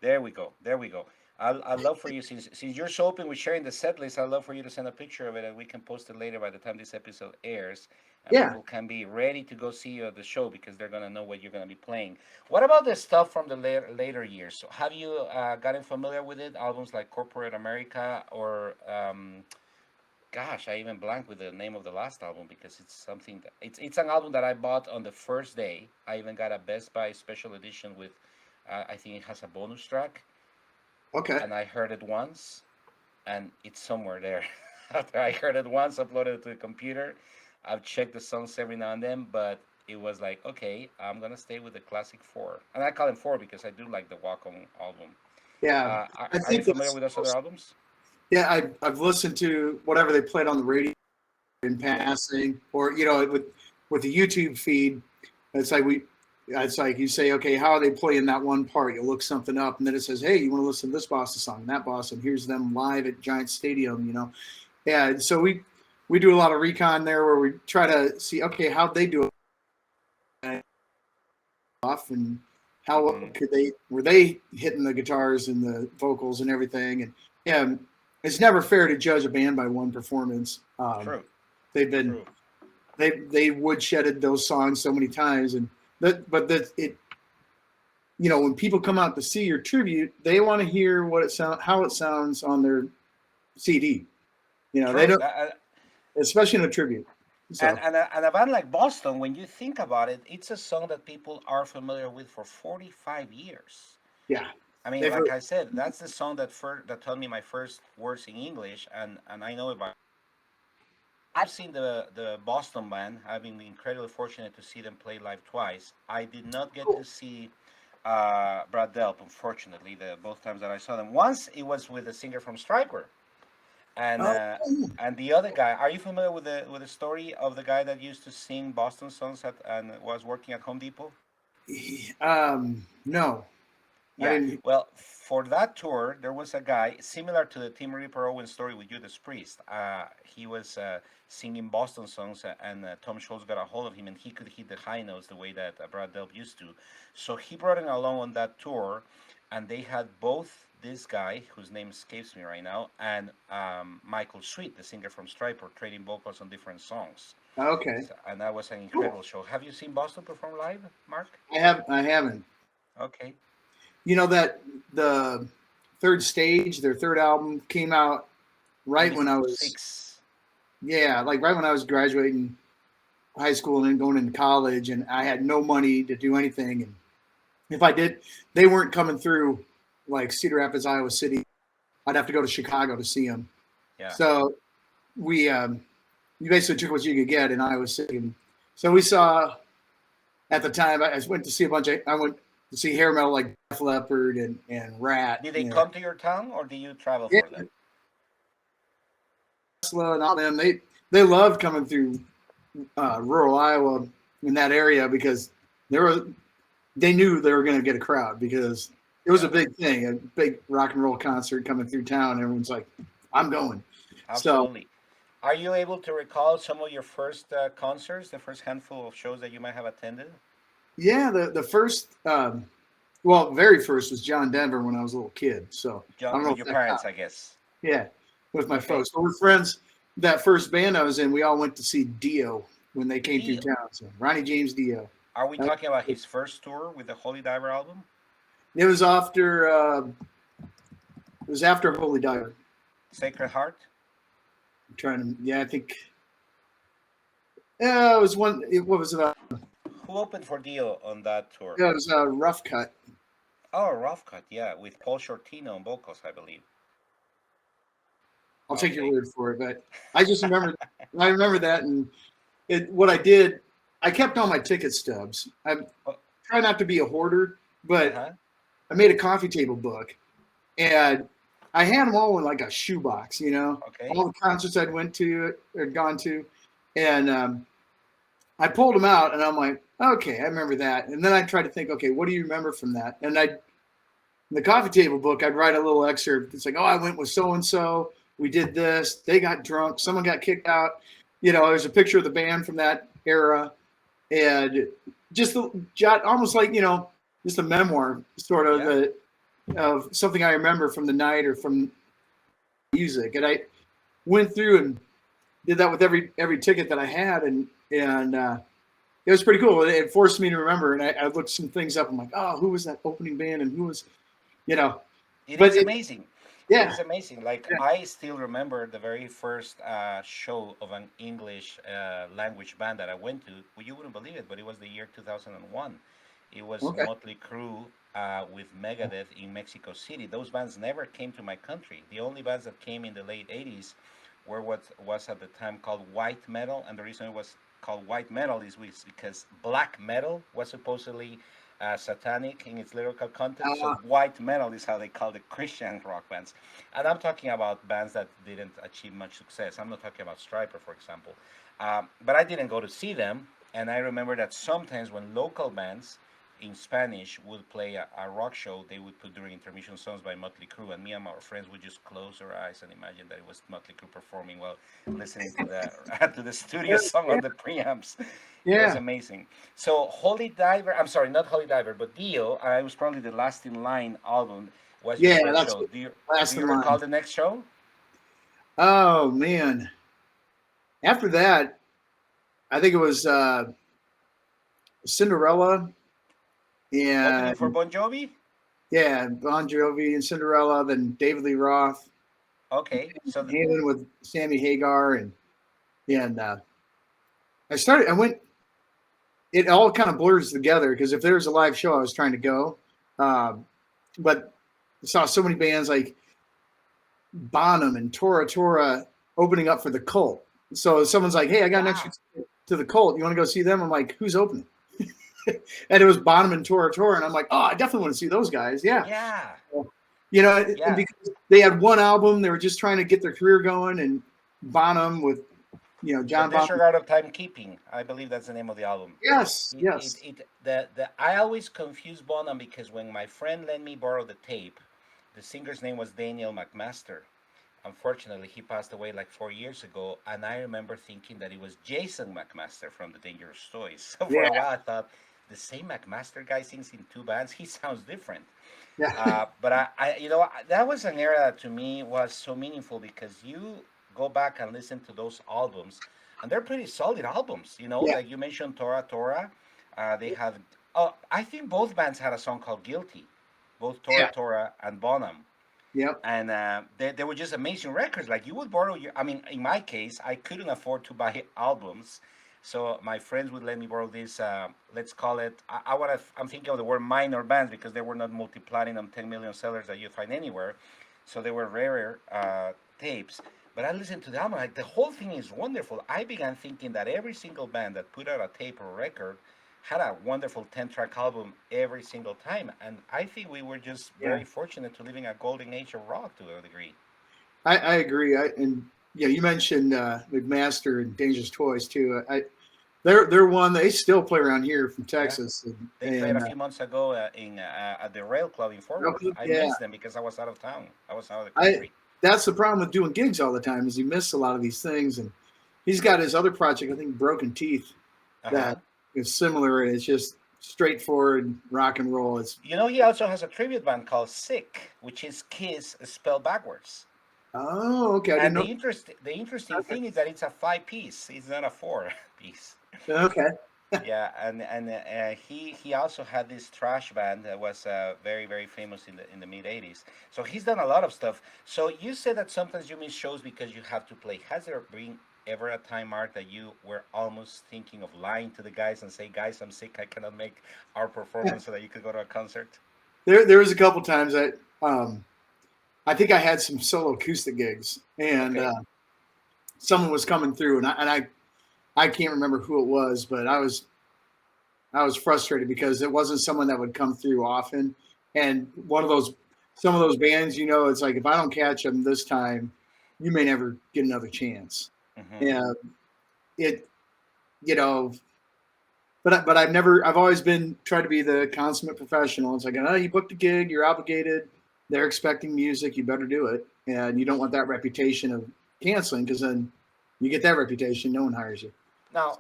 the There we go. There we go. I'd love for you since you're so open with sharing the set list. I'd love for you to send a picture of it and we can post it later by the time this episode airs, and Yeah. people can be ready to go see you at the show because they're gonna know what you're gonna be playing. What about the stuff from the later years? So have you gotten familiar with it? Albums like Corporate America or gosh, I even blanked with the name of the last album because it's something that it's an album that I bought on the first day. I even got a Best Buy special edition with I think it has a bonus track Okay. and I heard it once, and it's somewhere there. After I heard it once, uploaded it to the computer, I've checked the songs every now and then, but it was like, okay, I'm gonna stay with the classic four, and I call them four because I do like the Walk On album. Yeah, I Are you think familiar that's with those other albums? yeah. I've listened to whatever they played on the radio in Yeah. passing, or with the YouTube feed. It's like it's like you say, okay, how are they playing that one part? You look something up, and then it says, hey, you want to listen to this Boston song and that Boston? Here's them live at Giant Stadium. Yeah. So we do a lot of recon there where we try to see, okay, how they do it off and how Hmm. could they were they hitting the guitars and the vocals and everything. And yeah, it's never fair to judge a band by one performance. True. They've been True. they woodshedded those songs so many times, and that it when people come out to see your tribute, they want to hear how it sounds on their CD. They True. don't, especially in a tribute. So And a band like Boston, when you think about it, it's a song that people are familiar with for 45 years. yeah, I mean, they've like heard. I said, that's the song that taught me my first words in English, and I know about. I've seen the Boston band. I've been incredibly fortunate to see them play live twice. I did not get to see Brad Delp, unfortunately, the both times that I saw them. Once it was with the singer from Striper, and Oh, uh, and the other guy. Are you familiar with the story of the guy that used to sing Boston songs and was working at Home Depot? no, I Yeah. didn't. Well, for that tour, there was a guy similar to the Tim Ripper Owens story with Judas Priest. He was singing Boston songs, and Tom Scholz got a hold of him, and he could hit the high notes the way that Brad Delp used to. So he brought him along on that tour, and they had both this guy, whose name escapes me right now, and Michael Sweet, the singer from Striper, trading vocals on different songs. Okay, So, and that was an cool. incredible show. Have you seen Boston perform live, Mark? I haven't. Okay. That the third stage, their third album came out right when I was 96. yeah, like right when I was graduating high school and then going into college, and I had no money to do anything. And if I did, they weren't coming through like Cedar Rapids, Iowa City. I'd have to go to Chicago to see them. Yeah. So we you basically took what you could get in Iowa City. So we saw at the time I went to see I went to see hair metal like Def Leppard and Rat. Did they come to your town or did you travel Yeah, for them? Tesla and all them. They loved coming through rural Iowa in that area because they knew they were going to get a crowd because it was Yeah, a big thing, a big rock and roll concert coming through town. Everyone's like, "I'm going." So absolutely. Are you able to recall some of your first concerts, the first handful of shows that you might have attended? yeah, the first, very first was John Denver when I was a little kid. So I don't know With if your that parents, counts. I guess. Yeah, with my Okay. folks. But we're friends. That first band I was in, we all went to see Dio when they came through Dio. town. So Ronnie James Dio. Are we Uh, talking about his first tour with the Holy Diver album? It was after Holy Diver. Sacred Heart? I'm trying to, yeah, I think, yeah, it was one. What was it? Who opened for Dio on that tour? Yeah, it was a Rough Cut. Oh, Rough Cut, yeah, with Paul Shortino on vocals, I believe. I'll take your Okay. word for it, but I just remember, I remember that, and what I did, I kept all my ticket stubs. I Oh, try not to be a hoarder, but uh-huh. I made a coffee table book, and I had them all in like a shoebox. Okay. All the concerts I'd went to or gone to, and I pulled them out, and I'm like, okay, I remember that. And then I tried to think, okay, what do you remember from that? And in the coffee table book, I'd write a little excerpt. It's like, oh, I went with so and so. We did this. They got drunk. Someone got kicked out. There's a picture of the band from that era, and just jot almost like just a memoir, sort of Yeah. of something I remember from the night or from music. And I went through and did that with every ticket that I had, and it was pretty cool. It forced me to remember, and I looked some things up. I'm like, oh, who was that opening band, and who was, you know, It but is amazing. It yeah, is amazing. Like yeah, I still remember the very first show of an English language band that I went to. Well, you wouldn't believe it, but it was the year 2001. It was okay, Motley Crue with Megadeth in Mexico City. Those bands never came to my country. The only bands that came in the late 80s were what was at the time called white metal, and the reason it was called white metal is because black metal was supposedly satanic in its lyrical content. So Uh, white metal is how they call the Christian rock bands. And I'm talking about bands that didn't achieve much success. I'm not talking about Striper, for example. But I didn't go to see them. And I remember that sometimes when local bands in Spanish would play a rock show, they would put during intermission songs by Motley Crue, and me and my friends would just close our eyes and imagine that it was Motley Crue performing while listening to the to the studio song yeah, on the preamps. It was yeah, amazing. So Holy Diver, I'm sorry, not Holy Diver, but Dio, I was probably the Last in Line album was your yeah. first That's show. Do last you in recall line. the next show? Oh man. After that, I think it was Cinderella Opening for and Bon Jovi? yeah, Bon Jovi and Cinderella, then David Lee Roth, Okay, so Halen with Sammy Hagar, and I went. It all kind of blurs together because if there was a live show, I was trying to go, um, but I saw so many bands like Bonham and Tora Tora opening up for the Cult. So someone's like, "Hey, I got an extra wow. ticket to the Cult. You want to go see them?" I'm like, "Who's opening?" And it was Bonham and Tora Tora, and I'm like, "Oh, I definitely want to see those guys." Yeah, Yeah, you know, and yeah. because they had one album, they were just trying to get their career going, and Bonham with So John Bonham. Disregard of Timekeeping, I believe that's the name of the album. Yes, yes, The I always confuse Bonham because when my friend let me borrow the tape, the singer's name was Daniel McMaster. Unfortunately, he passed away like 4 years ago, and I remember thinking that it was Jason McMaster from the Dangerous Toys. So for yeah, a while, I thought the same McMaster guy sings in two bands. He sounds different. yeah, But that was an era that to me was so meaningful because you go back and listen to those albums, and they're pretty solid albums. yeah, Like you mentioned, Tora Tora. They had. Oh, I think both bands had a song called "Guilty," both Tora yeah, Tora and Bonham, yeah. and they were just amazing records. Like you would borrow your. I mean, in my case, I couldn't afford to buy albums, so my friends would let me borrow these. Let's call it. I'm thinking of the word minor bands because they were not multi-platinum 10 million sellers that you find anywhere, so they were rarer tapes. But I listened to the album. Like the whole thing is wonderful. I began thinking that every single band that put out a tape or record had a wonderful 10-track album every single time. And I think we were just Yeah. very fortunate to live in a golden age of rock to a degree. I agree. And yeah, you mentioned McMaster and Dangerous Toys too. They're one they still play around here from Yeah. Texas, They played a few months ago in at the Rail Club in Fort Worth. I yeah, missed them because I was out of town. I was out of the I country. that's the problem with doing gigs all the time is you miss a lot of these things. And he's got his other project, I think, Broken Teeth, Uh huh. that is similar, and it's just straightforward rock and roll. It's He also has a tribute band called Sick, which is Kiss spelled backwards. oh, okay, I didn't And know. the interesting Okay, thing is that it's a 5 piece. It's not a 4 piece. okay. Yeah, and he also had this thrash band that was very very famous in the mid '80s. So he's done a lot of stuff. So you said that sometimes you miss shows because you have to play. Has there been ever a time, Mark, that you were almost thinking of lying to the guys and say, "Guys, I'm sick. I cannot make our performance," so that you could go to a concert? There was a couple times I think I had some solo acoustic gigs, and Okay. someone was coming through, and I can't remember who it was, but I was frustrated because it wasn't someone that would come through often. And some of those bands, it's like if I don't catch them this time, you may never get another chance. Mm-hmm. And it, you know, I've always been tried to be the consummate professional. It's like, oh, you booked a gig, you're obligated. They're expecting music, you better do it, and you don't want that reputation of canceling because then you get that reputation, no one hires you. Now,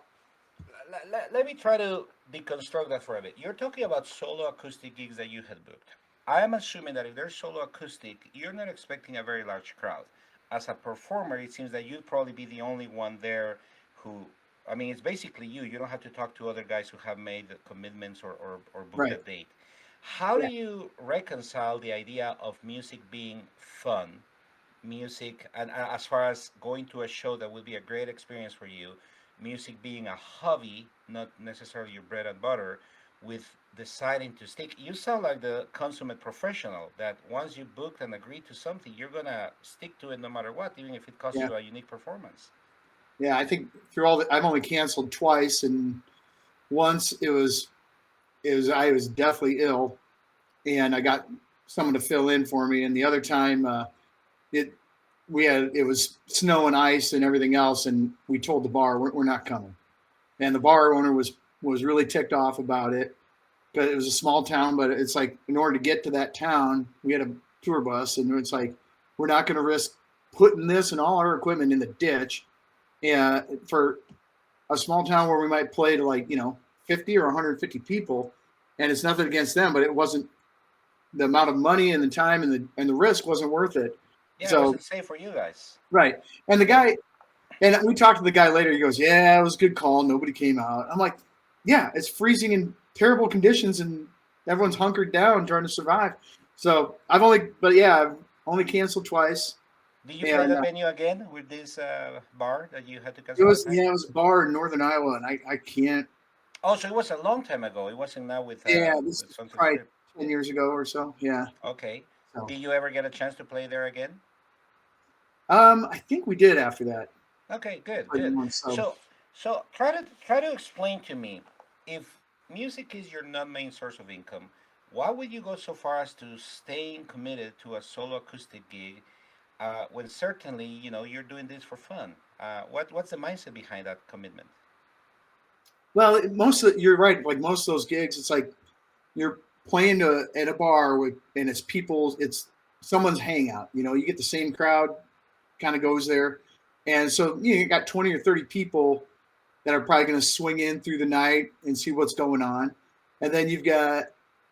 let me try to deconstruct that for a bit. You're talking about solo acoustic gigs that you had booked. I am assuming that if there's solo acoustic, you're not expecting a very large crowd. As a performer, it seems that you'd probably be the only one there who, I mean, it's basically you. You don't have to talk to other guys who have made the commitments or booked Right. a date. How do Yeah. you reconcile the idea of music being fun, music, and as far as going to a show that will be a great experience for you, music being a hobby, not necessarily your bread and butter, with deciding to stick? You sound like the consummate professional that once you booked and agreed to something, you're gonna stick to it no matter what, even if it costs Yeah. you a unique performance. Yeah. I think through all I've only canceled twice, and once I was deathly ill, and I got someone to fill in for me, and the other time it it was snow and ice and everything else, and we told the bar we're not coming, and the bar owner was really ticked off about it. But it was a small town, but it's like in order to get to that town, we had a tour bus, and it's like we're not going to risk putting this and all our equipment in the ditch, and for a small town where we might play to 50 or 150 people, and it's nothing against them, but it wasn't the amount of money and the time and the risk wasn't worth it. Yeah, it So wasn't safe for you guys. right, and the guy, and we talked to the guy later. He goes, "Yeah, it was a good call. Nobody came out." I'm like, "Yeah, it's freezing in terrible conditions, and everyone's hunkered down trying to survive." So I've only canceled twice, Did you play and that venue again with this bar that you had to it cancel that was time? it was a bar in northern Iowa, and I can't. Oh, so it was a long time ago. It wasn't now Yeah, this with is Sunset probably Strip. 10 years ago or so. Yeah. Okay. So, Did you ever get a chance to play there again? I think we did after that. Okay, good, Like good. once, so So, so try to explain to me if music is your non main source of income, why would you go so far as to staying committed to a solo acoustic gig when certainly you're doing this for fun? What's the mindset behind that commitment? well, you're right. Like most of those gigs, it's like you're playing at a bar and it's people, it's someone's hangout. You get the same crowd kind of goes there, and so you got 20 or 30 people that are probably going to swing in through the night and see what's going on, and then you've got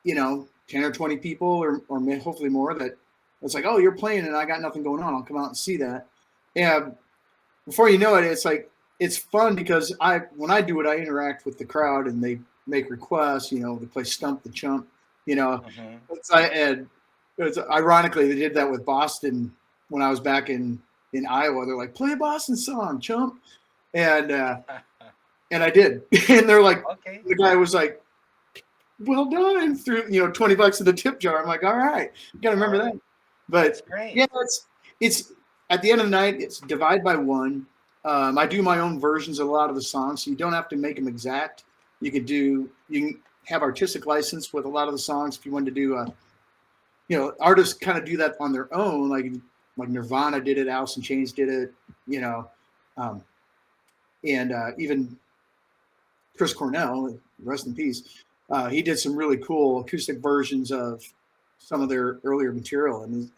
10 or 20 people or hopefully more that it's like, oh, you're playing and I got nothing going on. I'll come out and see that. And before you know it, it's like it's fun because when I do it, I interact with the crowd and they make requests. They play Stump the Chump. You know, Hmm. and it's ironically they did that with Boston when I was back in Iowa. They're like, play a Boston song, Chump, and and I did, and they're like, Okay, the guy was like, well done, threw $20 in the tip jar. I'm like, all right, you gotta all remember that. right, But that's great. yeah, it's at the end of the night, it's divide by one. I do my own versions of a lot of the songs, so you don't have to make them exact. You can have artistic license with a lot of the songs if you wanted to do. Artists kind of do that on their own, like Nirvana did it, Alice in Chains did it, you know, um, and even Chris Cornell, rest in peace. He did some really cool acoustic versions of some of their earlier material, and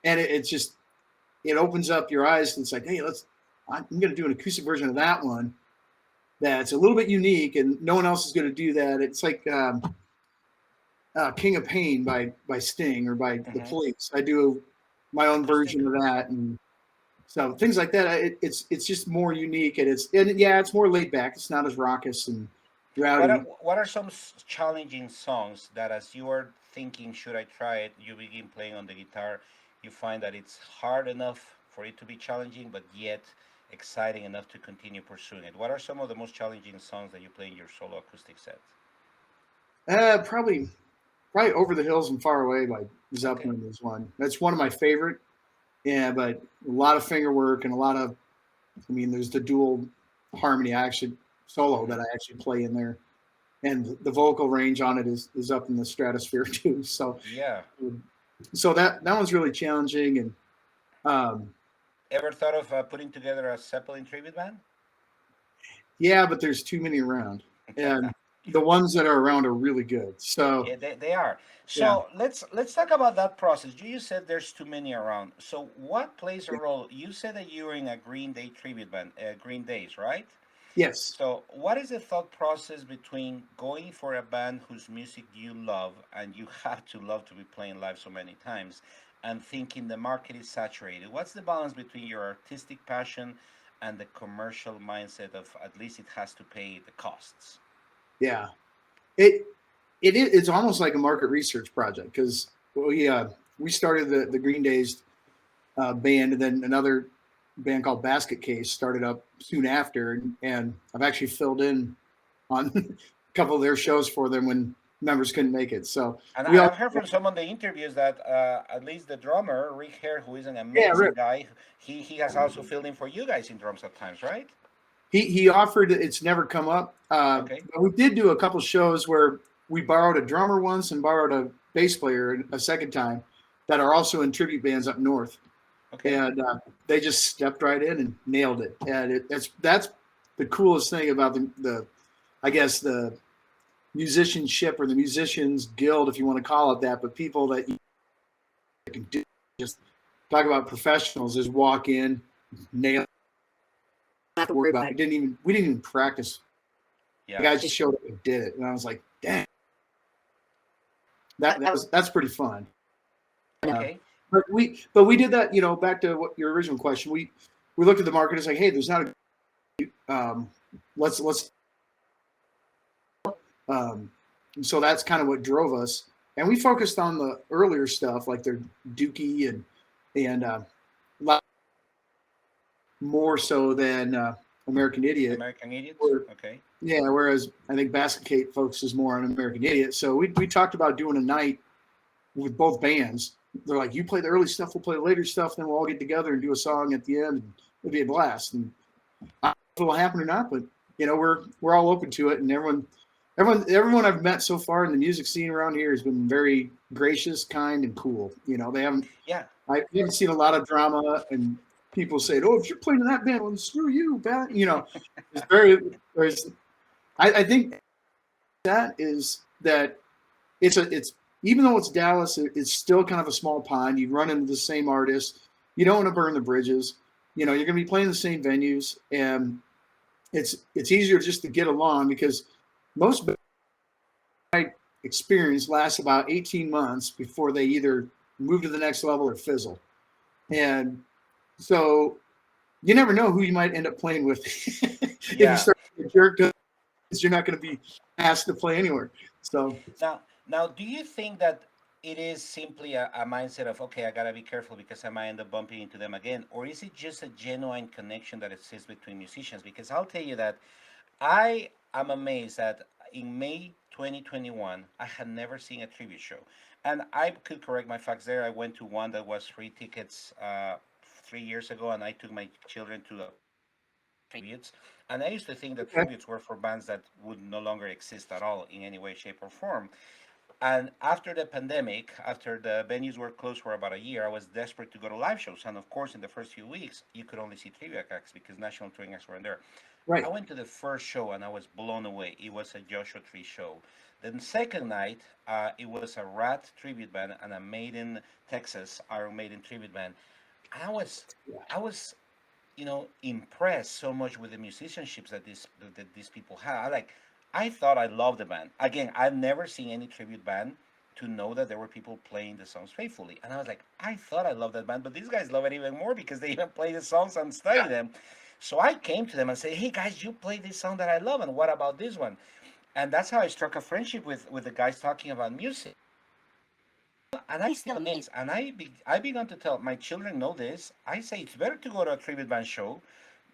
it's just it opens up your eyes. And it's like, hey, I'm going to do an acoustic version of that one that's a little bit unique, and no one else is going to do that. It's like King of Pain by Sting or by the Hmm. Police. I do my own Acoustic. version of that, and so things like that. It's just more unique, and yeah, it's more laid back. It's not as raucous and What are rowdy. what are some challenging songs that, as you are thinking, should I try it? You begin playing on the guitar, you find that it's hard enough for it to be challenging, but yet exciting enough to continue pursuing it. What are some of the most challenging songs that you play in your solo acoustic set? Probably Over the Hills and Far Away by Okay. Zeppelin is one. That's one of my favorite. Yeah, but a lot of finger work and a lot of. I mean, there's the dual harmony I actually solo that Hmm. I actually play in there, and the vocal range on it is up in the stratosphere too. Yeah. So that one's really challenging, and um, Ever thought of putting together a Zeppelin tribute band? yeah, but there's too many around, and the ones that are around are really good. So Yeah, they are. yeah, So let's talk about that process. You said there's too many around. So what plays a yeah. role? You said that you were in a Green Day tribute band, Green Days, right? Yes, So what is the thought process between going for a band whose music you love and you have to love to be playing live so many times, and thinking the market is saturated? What's the balance between your artistic passion and the commercial mindset of at least it has to pay the costs? yeah. It it's almost like a market research project because we started the Green Days band, and then another band called Basket Case started up soon after, and I've actually filled in on couple of their shows for them when members couldn't make it. So And we all, I've heard from some of the interviews that at least the drummer Rick Hare, who is an yeah, amazing Rick. guy, he has also filled in for you guys in drums at times, right? He offered. It's never come up. Okay. But we did do a couple shows where we borrowed a drummer once and borrowed a bass player a second time that are also in tribute bands up north. Okay. And they just stepped right in and nailed it. And that's the coolest thing about the I guess the musicianship or the musicians guild, if you want to call it that, but people that you can do, just talk about professionals, just walk in, nail it, not have to worry about it. We didn't even practice. Yeah. The guys just showed up and did it. And I was like, dang. That's pretty fun. Okay. But we did that, back to what your original question. We looked at the market and it's like, hey, there's not a let's so that's kind of what drove us. And we focused on the earlier stuff like their Dookie and more so than American Idiot. American Idiot? Okay. Yeah, whereas I think Basket Cake focuses more on American Idiot. So we talked about doing a night with both bands. They're like, you play the early stuff, we'll play the later stuff, then we'll all get together and do a song at the end. It'll be a blast. And I don't know if it'll happen or not, but we're all open to it. And everyone I've met so far in the music scene around here has been very gracious, kind, and cool. They haven't. Yeah. I haven't seen a lot of drama and people say, "Oh, if you're playing in that band, well, screw you, man." It's very. I think that is that it's even though it's Dallas, it's still kind of a small pond. You run into the same artists. You don't want to burn the bridges. You're going to be playing the same venues, and it's easier just to get along because most experience lasts about 18 months before they either move to the next level or fizzle. And so you never know who you might end up playing with. If you start to get jerked up, you're not going to be asked to play anywhere. So now, do you think that it is simply a mindset of, okay, I got to be careful because I might end up bumping into them again? Or is it just a genuine connection that exists between musicians? Because I'll tell you that I am amazed that in May 2021, I had never seen a tribute show. And I could correct my facts there. I went to one that was free tickets 3 years ago, and I took my children to tributes. And I used to think that tributes were for bands that would no longer exist at all in any way, shape, or form. And after the pandemic, after the venues were closed for about a year, I was desperate to go to live shows. And of course, in the first few weeks, you could only see trivia acts because national touring acts weren't there. right. I went to the first show and I was blown away. It was a Joshua Tree show. Then second night, it was a Rat tribute band and a Maiden Texas Iron Maiden tribute band. And I was impressed so much with the musicianships that these people had. I thought I loved the band. Again, I've never seen any tribute band to know that there were people playing the songs faithfully. And I was like, I thought I loved that band, but these guys love it even more because they even play the songs and study them. So I came to them and said, hey guys, you play this song that I love, and what about this one? And that's how I struck a friendship with the guys talking about music. And I still amazed. And I began to tell my children know this. I say it's better to go to a tribute band show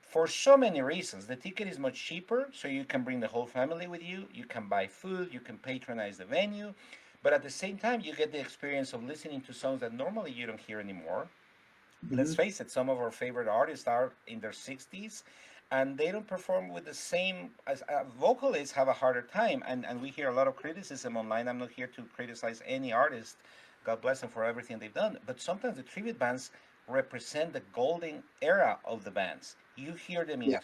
for so many reasons. The ticket is much cheaper, so you can bring the whole family with you. You can buy food, you can patronize the venue, but at the same time, you get the experience of listening to songs that normally you don't hear anymore. Mm-hmm. Let's face it, some of our favorite artists are in their 60s, and they don't perform with the same as vocalists have a harder time. And we hear a lot of criticism online. I'm not here to criticize any artist. God bless them for everything they've done. But sometimes the tribute bands represent the golden era of the bands. You hear them in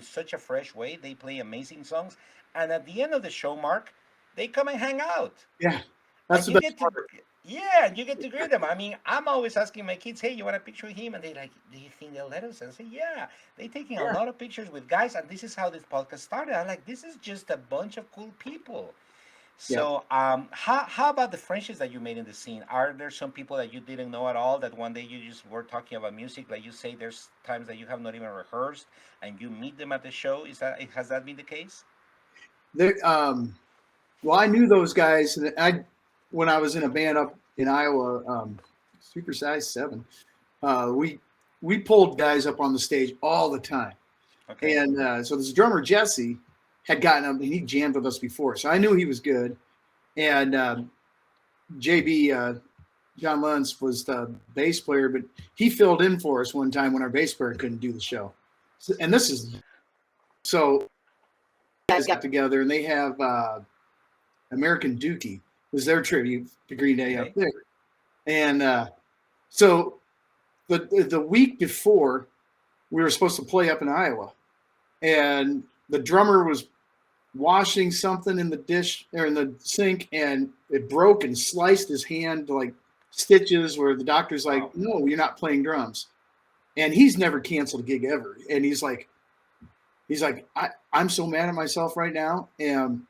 such a fresh way. They play amazing songs, and at the end of the show, Mark, they come and hang out. Yeah, that's and the best part. And you get to greet them. I mean, I'm always asking my kids, "Hey, you want a picture with him?" And they're like, "Do you think they'll let us?" And I say, "Yeah." They're taking a lot of pictures with guys, and this is how this podcast started. I'm like, this is just a bunch of cool people. So, how about the friendships that you made in the scene? Are there some people that you didn't know at all that one day you just were talking about music? Like you say, there's times that you have not even rehearsed and you meet them at the show. Has that been the case? Well, I knew those guys, and when I was in a band up in Iowa, Super Size 7, we pulled guys up on the stage all the time. Okay. And so this drummer Jesse, had gotten up and he jammed with us before, so I knew he was good. And JB John Luntz was the bass player, but he filled in for us one time when our bass player couldn't do the show. So, and this is so guys got together and they have American Dookie was their tribute to Green Day up there, and so the week before we were supposed to play up in Iowa, and the drummer was washing something in the dish or in the sink, and it broke and sliced his hand to like stitches where the doctor's like, no, you're not playing drums. And he's never canceled a gig ever. And he's like, I'm so mad at myself right now. And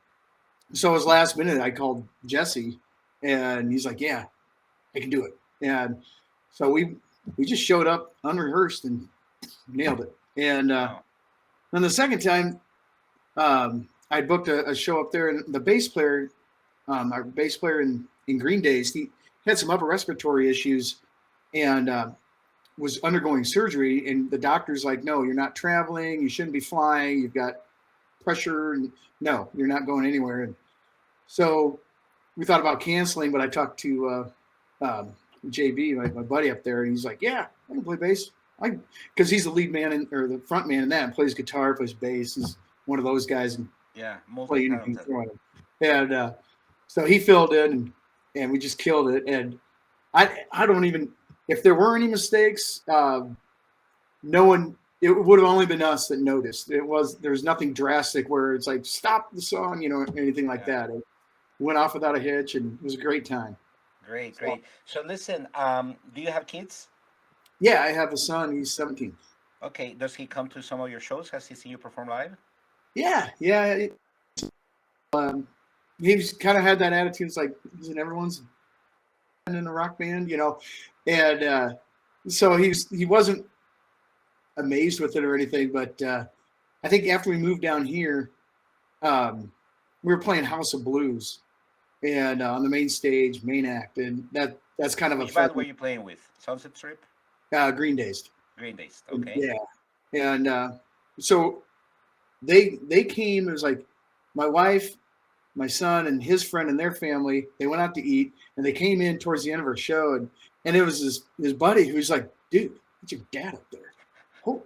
so his last minute, I called Jesse and he's like, yeah, I can do it. And so we just showed up unrehearsed and nailed it. And then the second time, I booked a show up there, and the bass player, our bass player in Green Dazed, he had some upper respiratory issues and was undergoing surgery. And the doctor's like, no, you're not traveling. You shouldn't be flying. You've got pressure. And no, you're not going anywhere. And so we thought about canceling, but I talked to JB, my buddy up there, and he's like, yeah, I can play bass. Because he's the lead man or the front man in that, and plays guitar, plays bass. He's one of those guys. And play anything for him. And so he filled in, and we just killed it. And I don't even, if there were any mistakes, no one, it would have only been us that noticed. There's nothing drastic where it's like, stop the song, anything like that. It went off without a hitch, and it was a great time. Great. So listen, do you have kids? Yeah, I have a son. He's 17. Okay. Does he come to some of your shows? Has he seen you perform live? Yeah. He's kind of had that attitude. It's like he's in everyone's in a rock band, and so he wasn't amazed with it or anything. But I think after we moved down here, we were playing House of Blues, and on the main stage, main act, and that's kind of Which band were you playing with? Sunset Strip? Green Dazed. Green Dazed. Okay. Yeah, and so they came. It was like my wife, my son, and his friend and their family. They went out to eat, and they came in towards the end of our show, and it was his buddy who's like, dude, that's your dad up there. Holy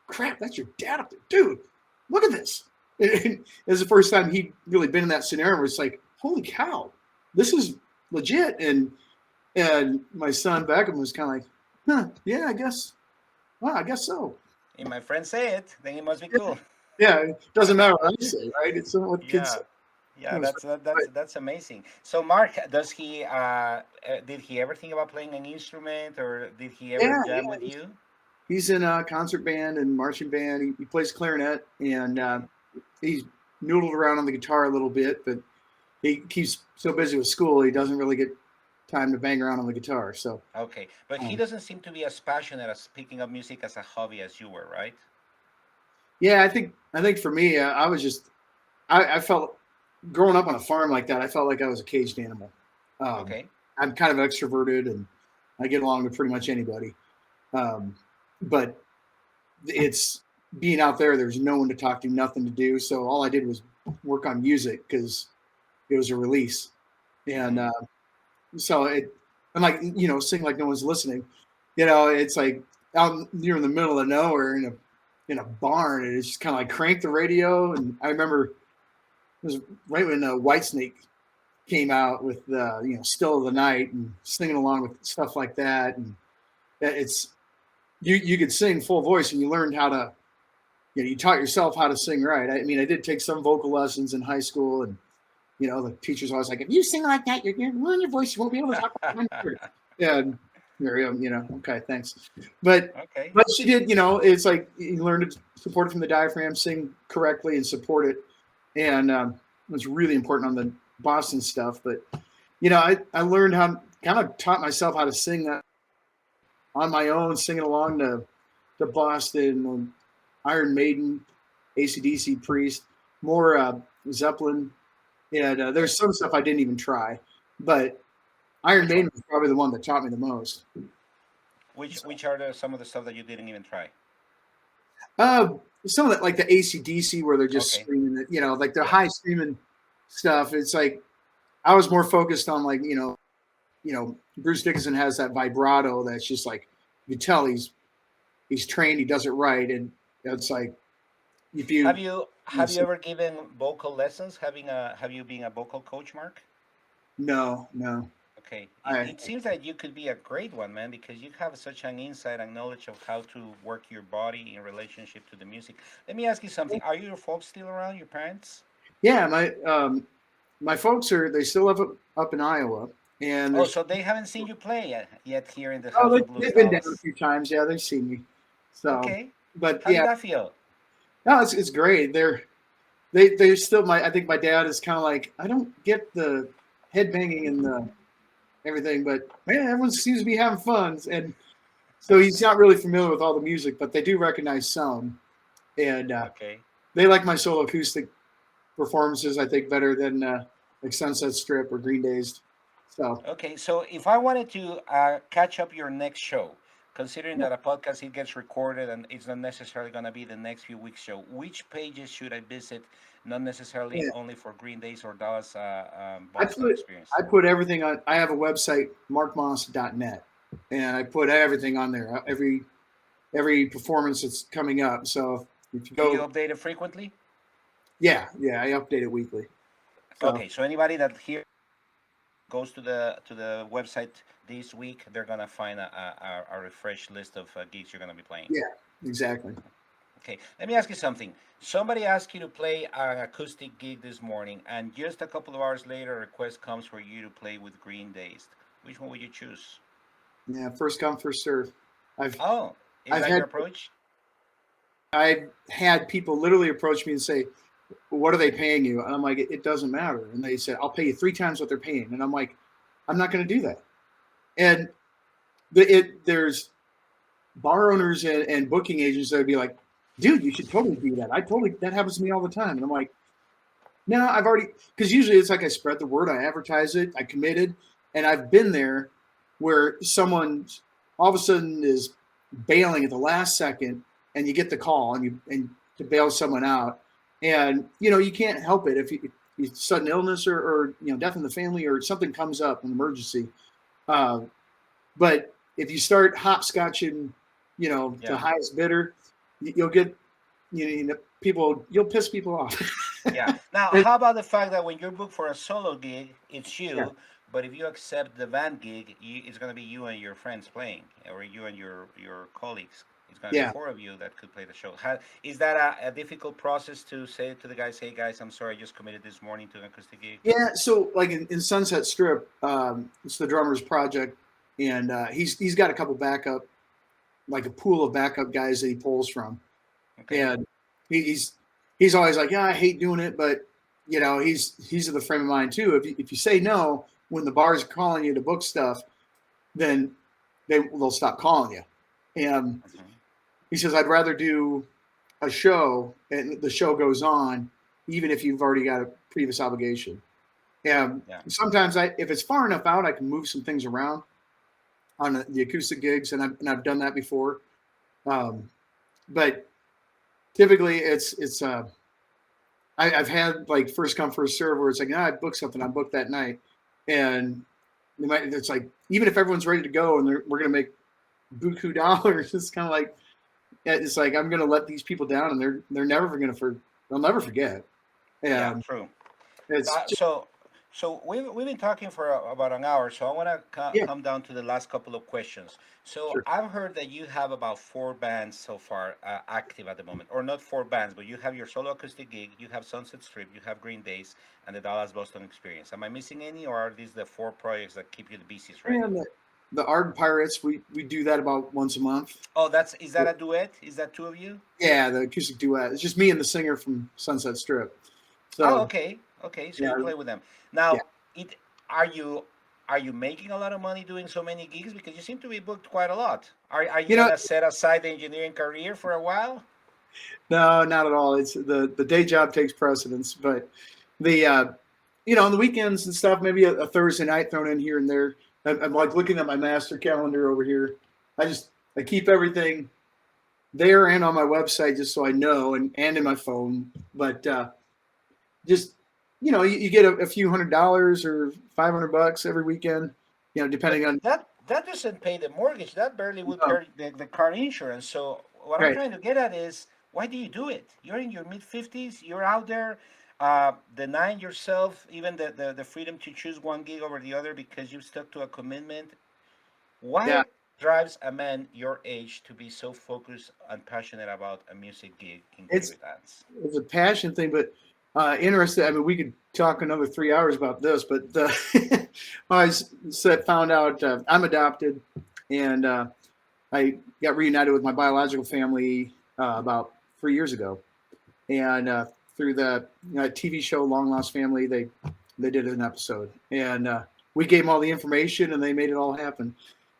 crap, that's your dad up there, dude. Look at this. It was the first time he'd really been in that scenario where it's like, holy cow, this is legit. And my son Beckham was kind of like, huh, yeah, I guess. Well, I guess so. If my friends say it, then it must be cool. Yeah, it doesn't matter what I say, right? It's what kids say. Yeah, that's amazing. So, Mark, does he did he ever think about playing an instrument, or did he ever jam with you? He's in a concert band and marching band. He plays clarinet, and he's noodled around on the guitar a little bit, but he keeps so busy with school he doesn't really get time to bang around on the guitar. So okay, but he doesn't seem to be as passionate as picking up music as a hobby as you were, right? Yeah, I think for me, I was just I felt growing up on a farm like that. I felt like I was a caged animal. Okay, I'm kind of extroverted and I get along with pretty much anybody, but it's being out there. There's no one to talk to, nothing to do. So all I did was work on music because it was a release, and so I'm like, sing like no one's listening. It's like out you're in the middle of nowhere in a barn, and it's just kind of like crank the radio. And I remember it was right when Whitesnake came out with Still of the Night, and singing along with stuff like that. And it's you could sing full voice, and you learned how to, you taught yourself how to sing right. I mean, I did take some vocal lessons in high school, and the teacher's always like, if you sing like that, you're going to ruin your voice. You won't be able to talk about it. And okay, thanks. But she did, it's like you learn to support it from the diaphragm, sing correctly and support it. And it was really important on the Boston stuff. But, I learned how, kind of taught myself how to sing that on my own, singing along to Boston, Iron Maiden, AC/DC, Priest, more Zeppelin. And there's some stuff I didn't even try, but Iron Maiden was probably the one that taught me the most. Which are some of the stuff that you didn't even try? Uh, some of that, like the AC/DC, where they're just Okay. screaming it, like the Yeah. high screaming stuff. It's like I was more focused on like Bruce Dickinson has that vibrato that's just like you tell he's trained, he does it right, and it's like if Have you you ever given vocal lessons? Have you been a vocal coach, Mark? no, Okay, I it seems that you could be a great one, man, because you have such an insight and knowledge of how to work your body in relationship to the music. Let me ask you something. Are your folks still around, your parents? yeah my folks they still live up in Iowa, and Oh, there's so they haven't seen you play yet here in the oh House of Blues, they've been down a Dallas. few times, yeah, they've seen me, so Okay. but How did yeah, that feel? no, it's great. They're still I think my dad is kind of like, I don't get the head banging and the everything, but man, everyone seems to be having fun, and so he's not really familiar with all the music, but they do recognize some, and Okay. they like my solo acoustic performances, I think, better than like Sunset Strip or Green Dazed. So Okay, so if I wanted to catch up your next show, considering yeah, that a podcast it gets recorded and it's not necessarily going to be the next few weeks show, which pages should I visit? Not necessarily yeah. only for Green Days or Dallas I Boston put experience. I put everything on. I have a website, markmoss.net, and I put everything on there. Every performance that's coming up. So if you Do you go, update it frequently? yeah, I update it weekly. So Okay, so anybody that here goes to the website this week, they're gonna find a refreshed list of gigs you're gonna be playing. yeah, exactly. Okay, let me ask you something. Somebody asked you to play an acoustic gig this morning, and just a couple of hours later, a request comes for you to play with Green Dazed. Which one would you choose? Yeah, first come, first serve. I've Oh, is I've that had your approach? I've had people literally approach me and say, "What are they paying you?" And I'm like, "It doesn't matter." And they said, "I'll pay you 3 times what they're paying." And I'm like, "I'm not going to do that." And there's bar owners and booking agents that would be like, "Dude, you should totally do that. That happens to me all the time." And I'm like, "No, I've already," because usually it's like I spread the word, I advertise it, I committed, and I've been there where someone all of a sudden is bailing at the last second, and you get the call and to bail someone out, and you can't help it if you sudden illness or death in the family or something comes up, an emergency. Uh, but if you start hopscotching, the Yeah, highest bidder, you'll get people, you'll piss people off. yeah. Now, And, how about the fact that when you're booked for a solo gig, it's yeah, you, but if you accept the band gig, it's gonna be you and your friends playing, or you and your colleagues. It's gonna be yeah, four of you that could play the show. Is that a difficult process to say to the guys, "Hey guys, I'm sorry, I just committed this morning to an acoustic gig"? yeah. So like in Sunset Strip, it's the drummer's project, and he's got a couple backup, like a pool of backup guys that he pulls from, Okay. and he's he's always like, yeah, I hate doing it, but he's of the frame of mind too. If you say no when the bar's calling you to book stuff, then they'll stop calling you. And Mhm. he says, I'd rather do a show and the show goes on, even if you've already got a previous obligation. And Yeah. sometimes if it's far enough out, I can move some things around on the acoustic gigs, and I've done that before. But typically, I've had like first come first serve where it's like, I booked something, I booked that night, and it's like even if everyone's ready to go and we're gonna make buku dollars, it's kind of like it's like I'm gonna let these people down, and they're never gonna they'll never forget. Yeah. And True. it's just, So we've been talking for about an hour. So I want to yeah, come down to the last couple of questions. So sure, I've heard that you have about four bands so far active at the moment, or not four bands, but you have your solo acoustic gig, you have Sunset Strip, you have Green Days, and the Dallas Boston Experience. Am I missing any, or are these the four projects that keep you the busiest right now? and the Art Pirates, we do that about once a month. Oh, is that a duet? Is that two of you? Yeah, the acoustic duet. It's just me and the singer from Sunset Strip. Oh, So okay, okay. So yeah, you play with them yeah. now. It are you are you making a lot of money doing so many gigs because you seem to be booked quite a lot? Are you You know, gonna set aside the engineering career for a while? no, not at all. It's the day job takes precedence, but the on the weekends and stuff, maybe a Thursday night thrown in here and there. I'm like looking at my master calendar over here. I keep everything there and on my website, just so I know, and in my phone. But just you get a few $100 or $500 every weekend, But depending on. that doesn't pay the mortgage. That barely would pay the car insurance. So what I'm Right. trying to get at is, why do you do it? You're in your mid 50s. You're out there denying yourself even the freedom to choose one gig over the other because you've stuck to a commitment. Yeah, Why drives a man your age to be so focused and passionate about a music gig in it's private dance? it's a passion thing, but interesting. I mean, we could talk another 3 hours about this, but found out I'm adopted, and I got reunited with my biological family about 3 years ago, and through the TV show Long Lost Family, they did an episode, and we gave them all the information, and they made it all happen.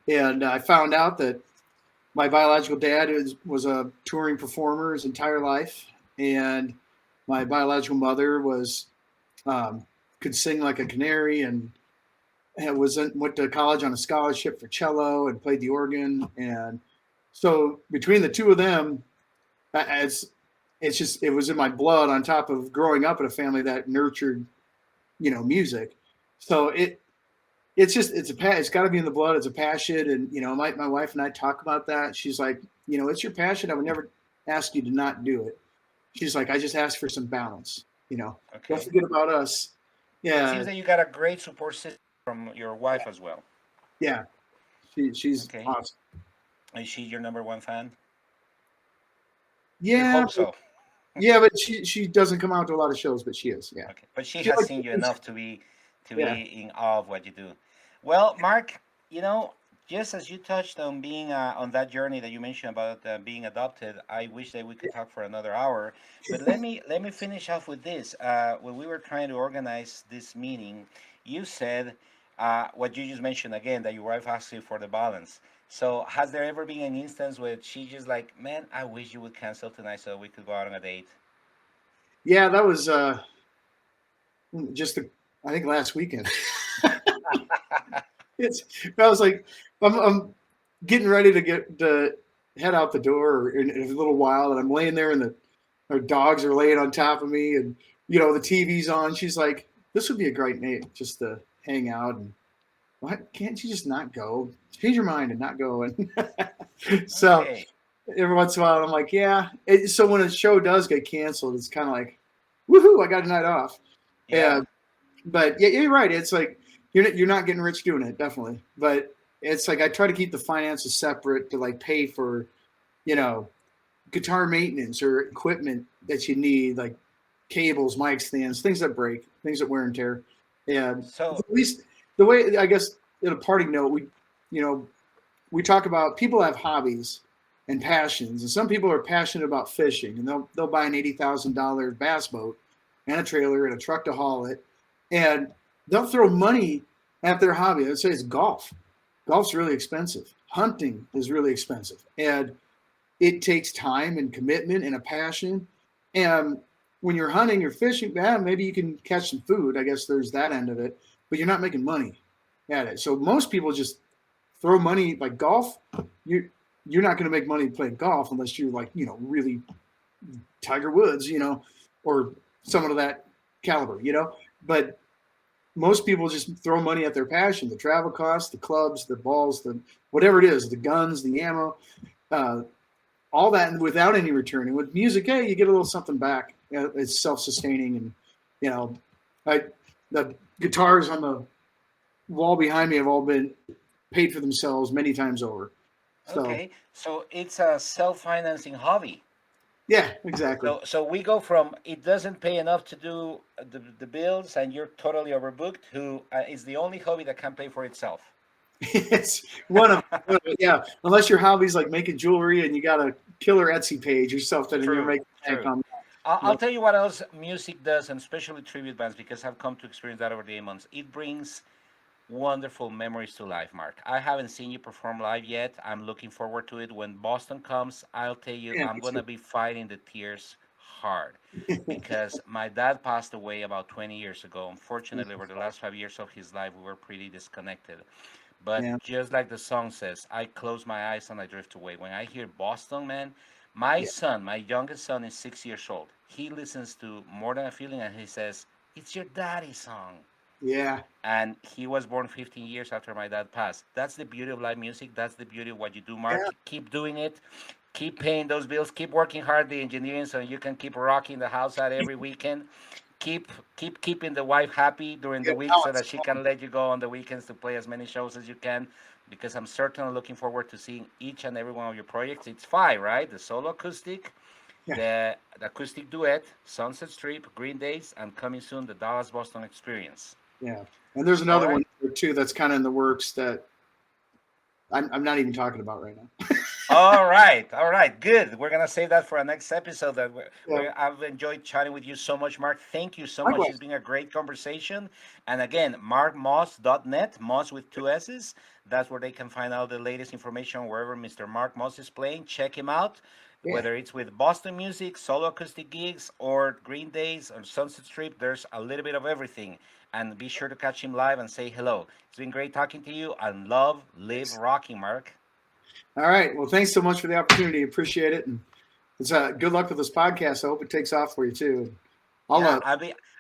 And I found out that my biological dad was a touring performer his entire life, and my biological mother was could sing like a canary, and went to college on a scholarship for cello and played the organ. And so between the two of them, it's just it was in my blood. On top of growing up in a family that nurtured music, so it's got to be in the blood. It's a passion, and my wife and I talk about that. She's like, it's your passion. I would never ask you to not do it. She's like, I just ask for some balance. Don't Okay. forget about us. It Yeah, seems that you got a great support system from your wife as well. yeah. She's Okay. awesome. Is she your number one fan? You Yeah, hope so. yeah, but she doesn't come out to a lot of shows, but she is. Yeah, Okay, but she she has like seen you enough to be yeah, in awe of what you do. Well, Mark, just as you touched on being on that journey that you mentioned about being adopted, I wish that we could talk for another hour. But let me finish off with this. When we were trying to organize this meeting, you said what you just mentioned again, that your wife asked you for the balance. So has there ever been an instance where she just like, man, I wish you would cancel tonight so we could go out on a date? yeah. That was just I think last weekend. it's I was like, I'm getting ready to head out the door in a little while, and I'm laying there, and our dogs are laying on top of me, and the TV's on. She's like, "This would be a great night just to hang out." And why can't you just not go? Change your mind and not go. And so Okay. every once in a while, I'm like, "Yeah." So when a show does get canceled, it's kind of like, "Woohoo! I got a night off." Yeah. Yeah, but yeah, you're right. It's like you're not getting rich doing it, definitely. But it's like I try to keep the finances separate to like pay for, you know, guitar maintenance or equipment that you need, like cables, mic stands, things that break, things that wear and tear. And So at least the way I guess in a parting note, you know we talk about people have hobbies and passions, and some people are passionate about fishing, and they'll buy an $80,000 bass boat and a trailer and a truck to haul it, and they'll throw money at their hobby. Let's say it's golf. Golf's really expensive. Hunting is really expensive, and it takes time and commitment and a passion. And when you're hunting or fishing, yeah, maybe you can catch some food. I guess there's that end of it, but you're not making money at it. So most people just throw money like golf. You're not going to make money playing golf unless you're like really Tiger Woods, or someone of that caliber, But most people just throw money at their passion, the travel costs, the clubs, the balls, the whatever it is, the guns, the ammo, uh, all that, and without any return. And with music, hey, you get a little something back. It's self-sustaining, and you know, I the guitars on the wall behind me have all been paid for themselves many times over. So okay, so it's a self-financing hobby. yeah, exactly. So we go from it doesn't pay enough to do the bills and you're totally overbooked to it's the only hobby that can pay for itself. It's yeah. Unless your hobby's like making jewelry and you got a killer Etsy page or something, and you're True, making bank true. on I'll that. tell you what else music does, and especially tribute bands, because I've come to experience that over the 8 months. It brings wonderful memories to life, Mark. I haven't seen you perform live yet. I'm looking forward to it. When Boston comes, I'll tell you, Yeah, I'm me going to too. be fighting the tears hard because my dad passed away about 20 years ago. Unfortunately, over the last 5 years of his life, we were pretty disconnected. But Yeah, just like the song says, I close my eyes and I drift away. When I hear Boston, man, My Yeah. son, my youngest son, is 6 years old. He listens to More Than a Feeling and he says, "It's your daddy song." Yeah. And he was born 15 years after my dad passed. That's the beauty of live music. That's the beauty of what you do, Mark. Yeah. Keep doing it. Keep paying those bills. Keep working hard the engineering so you can keep rocking the house out every weekend. Keep keeping the wife happy during Yeah. the week Oh, so it's that she fun. can let you go on the weekends to play as many shows as you can. Because I'm certainly looking forward to seeing each and every one of your projects. It's five, right? The solo acoustic, Yeah. the acoustic duet, Sunset Strip, Green Days, and coming soon the Dallas Boston Experience. Yeah. And there's All another one right. too that's kind of in the works that I'm not even talking about right now. All right, good. We're gonna save that for our next episode. Yeah. I've enjoyed chatting with you so much, Mark. Thank you so much. It's Likewise. been a great conversation. And again, markmoss.net, Moss with two S's. That's where they can find out the latest information wherever Mr. Mark Moss is playing. Check him out. Yeah. Whether it's with Boston Music, solo acoustic gigs, or Green Days or Sunset Strip, there's a little bit of everything. And be sure to catch him live and say hello. It's been great talking to you. And love, live, Thanks. rocking, Mark. All right. Well, thanks so much for the opportunity. Appreciate it. And it's good luck with this podcast. I hope it takes off for you too. I'll Yeah,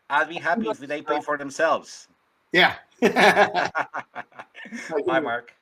I'll be happy if they pay for themselves. yeah. Bye, Mark.